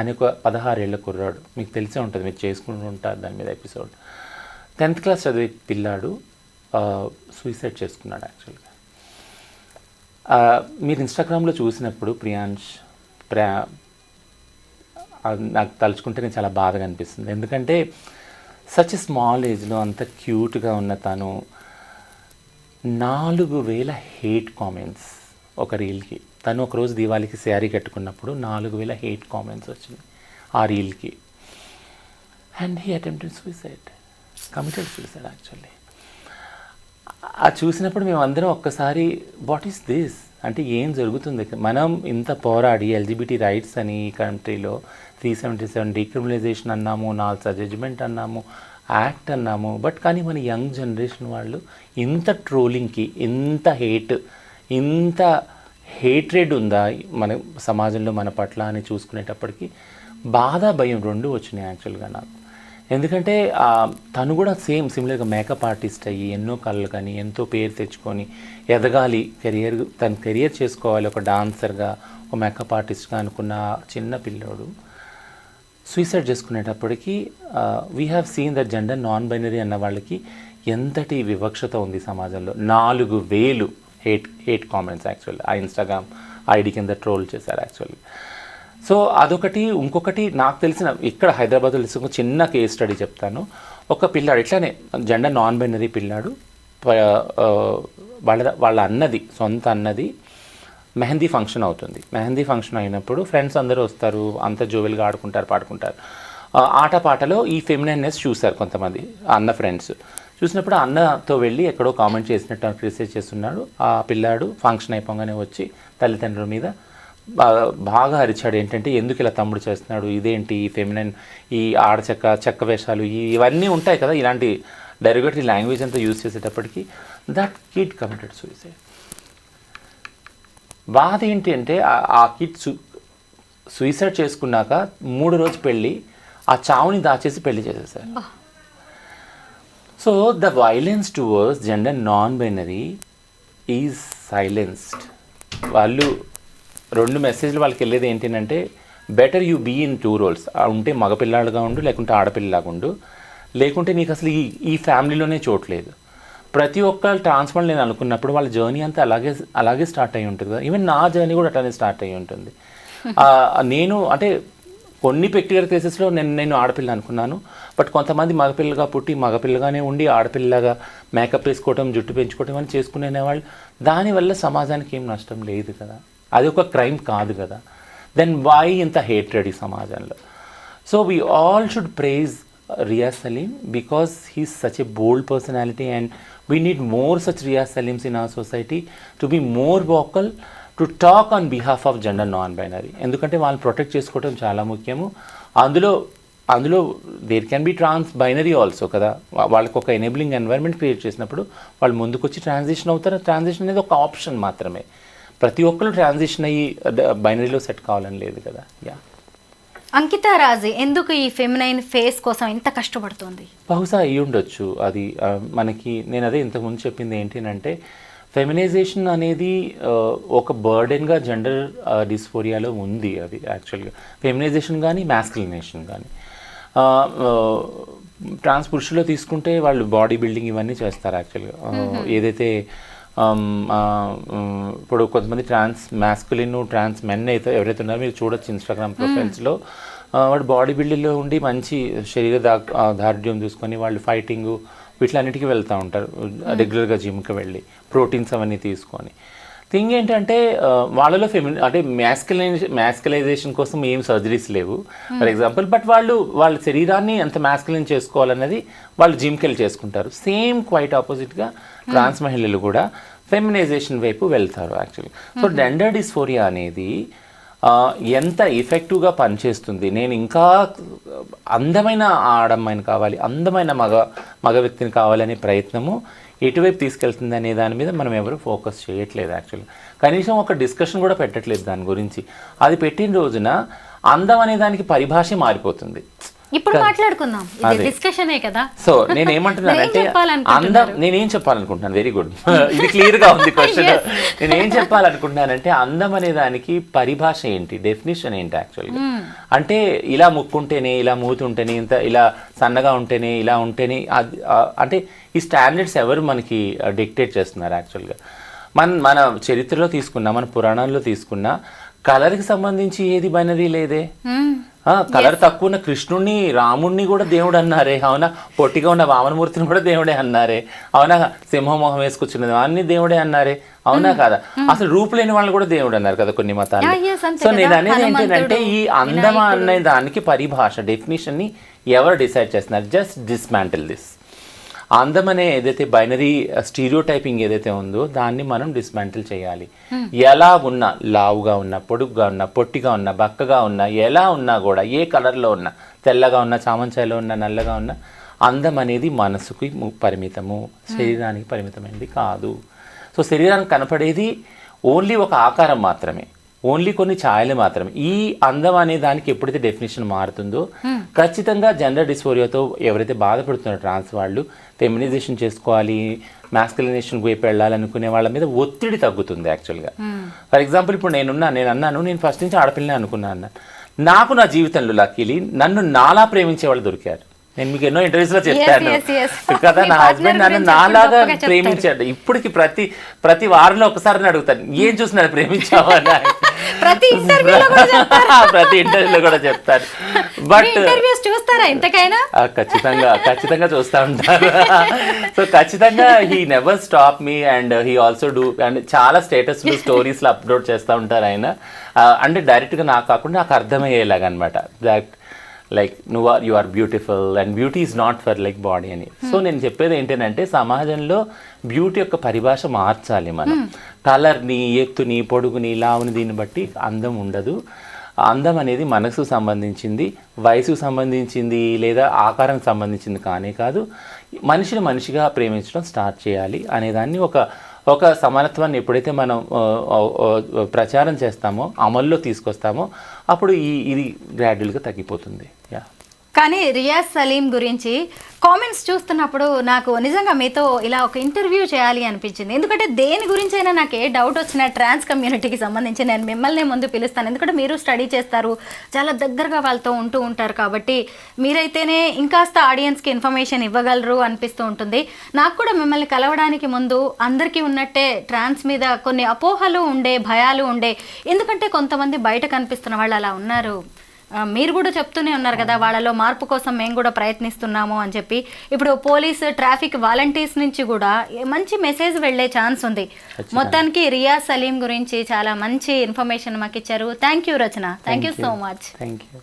అనే ఒక 16 ఏళ్ల కుర్రాడు, మీకు తెలిసే ఉంటుంది, మీరు చేసుకుంటూ ఉంటారు దాని మీద ఎపిసోడ్, 10th క్లాస్ చదివే పిల్లాడు సూసైడ్ చేసుకున్నాడు. యాక్చువల్గా మీరు ఇన్స్టాగ్రామ్లో చూసినప్పుడు నాకు తలుచుకుంటే నేను చాలా బాధగా అనిపిస్తుంది. ఎందుకంటే సచ్ స్మాల్ ఏజ్లో అంత క్యూట్గా ఉన్న తను 4000 హేట్ కామెంట్స్ ఒక రీల్కి. తను ఒకరోజు దీవాళికి శారీ కట్టుకున్నప్పుడు 4000 హేట్ కామెంట్స్ వచ్చినాయి ఆ రీల్కి. And he attempted suicide, committed suicide actually. అది చూసినప్పుడు మేమందరం ఒక్కసారి వాట్ ఈస్ దిస్ అంటే ఏం జరుగుతుంది, మనం ఇంత పోరాడి ఎల్జిబిటీ రైట్స్ అని ఈ కంట్రీలో 377 డీక్రిమినలైజేషన్ అన్నాము, 4 జడ్జిమెంట్ అన్నాము, యాక్ట్ అన్నాము, బట్ కానీ మన యంగ్ జనరేషన్ వాళ్ళు ఇంత ట్రోలింగ్కి, ఇంత హేట్రెడ్ ఉందా మన సమాజంలో మన పట్ల అని చూసుకునేటప్పటికి బాధ, భయం రెండు వచ్చినాయి యాక్చువల్గా నాకు. ఎందుకంటే తను కూడా సిమిలర్గా మేకప్ ఆర్టిస్ట్ అయ్యి ఎన్నో కళ్ళు కానీ ఎంతో పేరు తెచ్చుకొని ఎదగాలి, తన కెరియర్ చేసుకోవాలి ఒక డాన్సర్గా, ఒక మేకప్ ఆర్టిస్ట్గా అనుకున్న చిన్న పిల్లోడు సూసైడ్ చేసుకునేటప్పటికి we have seen that gender non binary అన్న వాళ్ళకి ఎంతటి వివక్షత ఉంది సమాజంలో. 4000 హేట్ కామెంట్స్ యాక్చువల్లీ ఆ ఇన్స్టాగ్రామ్ ఐడి కింద ట్రోల్ చేశారు యాక్చువల్లీ. సో అదొకటి. ఇంకొకటి నాకు తెలిసిన ఇక్కడ హైదరాబాద్లో ఒక చిన్న కేస్ స్టడీ చెప్తాను. ఒక పిల్లాడు ఇట్లానే జెండర్ నాన్ బైనరీ పిల్లాడు, వాళ్ళ అన్నది, సొంత అన్నది మెహందీ ఫంక్షన్ అవుతుంది. మెహందీ ఫంక్షన్ అయినప్పుడు ఫ్రెండ్స్ అందరూ వస్తారు, అంత జోవెల్గా ఆడుకుంటారు, పాడుకుంటారు. ఆటపాటలో ఈ ఫెమినైన్నెస్ చూశారు కొంతమంది అన్న ఫ్రెండ్స్. చూసినప్పుడు అన్నతో వెళ్ళి ఎక్కడో కామెంట్ చేసినట్టు క్రిటిసైజ్ చేస్తున్నాడు. ఆ పిల్లాడు ఫంక్షన్ అయిపోగానే వచ్చి తల్లిదండ్రుల మీద బాగా అరిచాడు. ఏంటంటే ఎందుకు ఇలా తమ్ముడు చేస్తున్నాడు, ఇదేంటి ఈ ఫెమినైన్, ఈ చెక్క వేషాలు ఇవన్నీ ఉంటాయి కదా, ఇలాంటి డెరిగేటరీ లాంగ్వేజ్ అంతా యూజ్ చేసేటప్పటికి దట్ కిడ్ కమిటెడ్ సూసైడ్. బాధ ఏంటి అంటే ఆ కిడ్ సూసైడ్ చేసుకున్నాక 3 రోజు పెళ్ళి ఆ చావుని దాచేసి పెళ్లి చేసేసారు. So the violence towards gender non binary is silenced. వాళ్ళు 2 మెసేజ్లు వాళ్ళకి వెళ్ళేది ఏంటంటే better you be in 2 roles. ఉంటే మగపిల్లాడుగా ఉండు, లేకుంటే ఆడపిల్లలాగా ఉండు, లేకుంటే నీకు అసలు ఈ ఫ్యామిలీలోనే చోట్లేదు. ప్రతి ఒక్క ట్రాన్స్ఫర్ నేను అనుకున్నప్పుడు వాళ్ళ జర్నీ అంతా అలాగే స్టార్ట్ అయ్యి ఉంటుంది కదా. ఈవెన్ నా జర్నీ కూడా అట్లానే స్టార్ట్ అయ్యి ఉంటుంది. నేను అంటే కొన్ని పెక్యులర్ కేసెస్లో నేను ఆడపిల్ల అనుకున్నాను, బట్ కొంతమంది మగపిల్లగా పుట్టి మగపిల్లగానే ఉండి ఆడపిల్లగా మేకప్ వేసుకోవటం, జుట్టు పెంచుకోవటం అని చేసుకునేవాళ్ళు. దానివల్ల సమాజానికి ఏం నష్టం లేదు కదా, అది ఒక క్రైమ్ కాదు కదా. దెన్ వై ఇంత హేట్రెడ్ ఈ సమాజంలో? So we all should praise Riaz Salim because he's such a bold personality, and we need more such Riaz Salims in our society to be more vocal, to talk on behalf of gender non-binary. ఎందుకంటే వాళ్ళని protect చేసుకోవడం చాలా ముఖ్యము. అందులో there can be trans binary also కదా. వాళ్ళకి ఒక enabling environment create చేసినప్పుడు వాళ్ళు ముందుకు వచ్చి ట్రాన్సిషన్ అవుతారు. ట్రాన్సిషన్ అనేది ఒక ఆప్షన్ మాత్రమే. ప్రతి ఒక్కరు ట్రాన్సిషన్ అయ్యి బైనరీలో సెట్ కావాలని లేదు కదా. యా, అంకితా రాజ్ ఎందుకు ఈ ఫెమినైన్ ఫేస్ కోసం ఇంత కష్టపడుతుంది? బహుశా అయ్యి ఉండొచ్చు. అది మనకి నేను అదే ఇంతకుముందు చెప్పింది ఏంటంటే ఫెమినైజేషన్ అనేది ఒక బర్డెన్గా జెండర్ డిస్ఫోరియాలో ఉంది. అది యాక్చువల్గా ఫెమినైజేషన్ కానీ మ్యాస్కులినేషన్ కానీ. ట్రాన్స్ పురుషుల్లో తీసుకుంటే వాళ్ళు బాడీ బిల్డింగ్ ఇవన్నీ చేస్తారు యాక్చువల్గా. ఏదైతే ఇప్పుడు కొంతమంది ట్రాన్స్ మ్యాస్కులిన్, ట్రాన్స్ మెన్ అయితే ఎవరైతే ఉన్నారో మీరు చూడొచ్చు ఇన్స్టాగ్రామ్ ప్రొఫైల్స్లో, వాడు బాడీ బిల్డింగ్లో ఉండి మంచి శరీర దార్ఢ్యం చూసుకొని వాళ్ళు ఫైటింగ్ వీటిలన్నిటికీ వెళ్తూ ఉంటారు రెగ్యులర్గా జిమ్కి వెళ్ళి, ప్రోటీన్స్ అవన్నీ తీసుకొని. థింగ్ ఏంటంటే వాళ్ళలో అంటే మ్యాస్కులైజేషన్ కోసం ఏం సర్జరీస్ లేవు ఫర్ ఎగ్జాంపుల్, బట్ వాళ్ళ శరీరాన్ని ఎంత మ్యాస్కులైన్ చేసుకోవాలన్నది వాళ్ళు జిమ్కి వెళ్ళి చేసుకుంటారు. సేమ్ క్వైట్ ఆపోజిట్గా ట్రాన్స్ మహిళలు కూడా ఫెమినైజేషన్ వైపు వెళ్తారు యాక్చువల్లీ. సో జెండర్ డిస్ఫోరియా అనేది ఎంత ఎఫెక్టివ్గా పనిచేస్తుంది, నేను ఇంకా అందమైన ఆడమ్మాయిని కావాలి, అందమైన మగ వ్యక్తిని కావాలనే ప్రయత్నము ఎటువైపు తీసుకెళ్తుంది అనే దాని మీద మనం ఎవరు ఫోకస్ చేయట్లేదు యాక్చువల్లీ. కనీసం ఒక డిస్కషన్ కూడా పెట్టట్లేదు దాని గురించి. అది పెట్టిన రోజున అందం అనే దానికి పరిభాష మారిపోతుంది. ఇప్పుడు మాట్లాడుకుందాం, ఇది డిస్కషనే కదా. సో నేనేమంటున్నానంటే అందం, నేనేం చెప్పాలనుకుంటున్నాను, వెరీ గుడ్, ఇది క్లియర్గా ఉంది క్వశ్చన్. నేనేం చెప్పాలనుకుంటున్నానంటే అందం అనే దానికి పరిభాష ఏంటి, డెఫినేషన్ ఏంటి యాక్చువల్గా. అంటే ఇలా ముక్కుంటేనే, ఇలా మూతుంటేనే, ఇంత ఇలా సన్నగా ఉంటేనే, ఇలా ఉంటేనే, అంటే ఈ స్టాండర్డ్స్ ఎవరు మనకి డిక్టేట్ చేస్తున్నారు యాక్చువల్గా. మన చరిత్రలో తీసుకున్నా, మన పురాణాల్లో తీసుకున్నా కలర్కి సంబంధించి ఏది బైనరీ లేదే. కలర్ తక్కువ ఉన్న కృష్ణుడిని, రాముడిని కూడా దేవుడు అన్నారే, అవునా? పొట్టిగా ఉన్న వామనమూర్తిని కూడా దేవుడే అన్నారే, అవునా? సింహమోహం వేసుకొచ్చినది అన్ని దేవుడే అన్నారే, అవునా కాదా? అసలు రూపు లేని వాళ్ళు కూడా దేవుడు అన్నారు కదా కొన్ని మతాలు. సో నేను అనేది ఏంటంటే ఈ అందం అనే దానికి పరిభాష, డెఫినేషన్ని ఎవరు డిసైడ్ చేస్తున్నారు? Just dismantle this. అందం అనే ఏదైతే బైనరీ స్టీరియోటైపింగ్ ఏదైతే ఉందో దాన్ని మనం డిస్మాంటిల్ చేయాలి. ఎలా ఉన్నా, లావుగా ఉన్నా, పొడుగ్గా ఉన్నా, పొట్టిగా ఉన్నా, బక్కగా ఉన్నా, ఎలా ఉన్నా కూడా, ఏ కలర్లో ఉన్నా, తెల్లగా ఉన్నా, చామంచాయలో ఉన్నా, నల్లగా ఉన్నా, అందం అనేది మనసుకి పరిమితము, శరీరానికి పరిమితమైనది కాదు. సో శరీరానికి కనపడేది ఓన్లీ ఒక ఆకారం మాత్రమే, ఓన్లీ కొన్ని ఛాయలు మాత్రమే. ఈ అందం అనే దానికి ఎప్పుడైతే డెఫినేషన్ మారుతుందో ఖచ్చితంగా జెండర్ డిస్ఫోరియాతో ఎవరైతే బాధపడుతున్నారో ట్రాన్స్ వాళ్ళు, ఫెమినైజేషన్ చేసుకోవాలి, మ్యాస్కులినేషన్ వైపు వెళ్ళాలనుకునే వాళ్ళ మీద ఒత్తిడి తగ్గుతుంది యాక్చువల్గా. ఫర్ ఎగ్జాంపుల్ ఇప్పుడు నేను అన్నాను, నేను ఫస్ట్ నుంచి ఆడపిల్లనే అనుకున్నాను. నాకు నా జీవితంలో లక్కీలీ నన్ను నాలా ప్రేమించే వాళ్ళు దొరికారు. నేను మీకు ఎన్నో ఇంటర్వ్యూస్లో చెప్పాను కదా, నా హస్బెండ్ నన్ను నాలాగా ప్రేమించాడు. ఇప్పటికి ప్రతి వారంలో ఒకసారి అడుగుతాను, ఏం చూసినాడు ప్రేమించావా అని. ప్రతి ఇంటర్వ్యూలో కూడా చెప్తారు. బట్ చూస్తారా ఇంతకైనా? ఖచ్చితంగా చూస్తూ ఉంటారు. సో ఖచ్చితంగా he never stop me and he also do, and చాలా స్టేటస్లు, స్టోరీస్లో అప్లోడ్ చేస్తూ ఉంటారు ఆయన. అంటే డైరెక్ట్గా నాకు కాకుండా నాకు అర్థమయ్యేలాగా అనమాట, that like you are beautiful and beauty is not for like body అని. సో నేను చెప్పేది ఏంటంటే సమాజంలో బ్యూటీ యొక్క పరిభాష మార్చాలి మనం. కలర్ని, ఎత్తుని, పొడుగుని, లావుని దీన్ని బట్టి అందం ఉండదు. అందం అనేది మనసుకు సంబంధించింది, వయసుకు సంబంధించింది లేదా ఆకారానికి సంబంధించింది కానే కాదు. మనిషిని మనిషిగా ప్రేమించడం స్టార్ట్ చేయాలి అనేదాన్ని ఒక సమానత్వాన్ని ఎప్పుడైతే మనం ప్రచారం చేస్తామో, అమల్లో తీసుకొస్తామో, అప్పుడు ఇది గ్రాడ్యువల్గా తగ్గిపోతుంది. యా. కానీ రియాజ్ సలీం గురించి కామెంట్స్ చూస్తున్నప్పుడు నాకు నిజంగా మీతో ఇలా ఒక ఇంటర్వ్యూ చేయాలి అనిపించింది. ఎందుకంటే దేని గురించి అయినా నాకు ఏ డౌట్ వచ్చినా ట్రాన్స్ కమ్యూనిటీకి సంబంధించి నేను మిమ్మల్ని ముందు పిలుస్తాను. ఎందుకంటే మీరు స్టడీ చేస్తారు, చాలా దగ్గరగా వాళ్ళతో ఉంటూ ఉంటారు, కాబట్టి మీరైతేనే ఇంకాస్త ఆడియన్స్కి ఇన్ఫర్మేషన్ ఇవ్వగలరు అనిపిస్తూ ఉంటుంది. నాకు కూడా మిమ్మల్ని కలవడానికి ముందు అందరికీ ఉన్నట్టే ట్రాన్స్ మీద కొన్ని అపోహలు ఉండే, భయాలు ఉండే. ఎందుకంటే కొంతమంది బయట కనిపిస్తున్న వాళ్ళు అలా ఉన్నారు. మీరు కూడా చెప్తూనే ఉన్నారు కదా, వాళ్ళలో మార్పు కోసం మేము కూడా ప్రయత్నిస్తున్నాము అని చెప్పి. ఇప్పుడు పోలీస్, ట్రాఫిక్ వాలంటీర్స్ నుంచి కూడా మంచి మెసేజ్ వెళ్ళే ఛాన్స్ ఉంది. మొత్తానికి రియాజ్ సలీం గురించి చాలా మంచి ఇన్ఫర్మేషన్ మాకు ఇచ్చారు. Thank you Rachana, thank you so much. Thank you.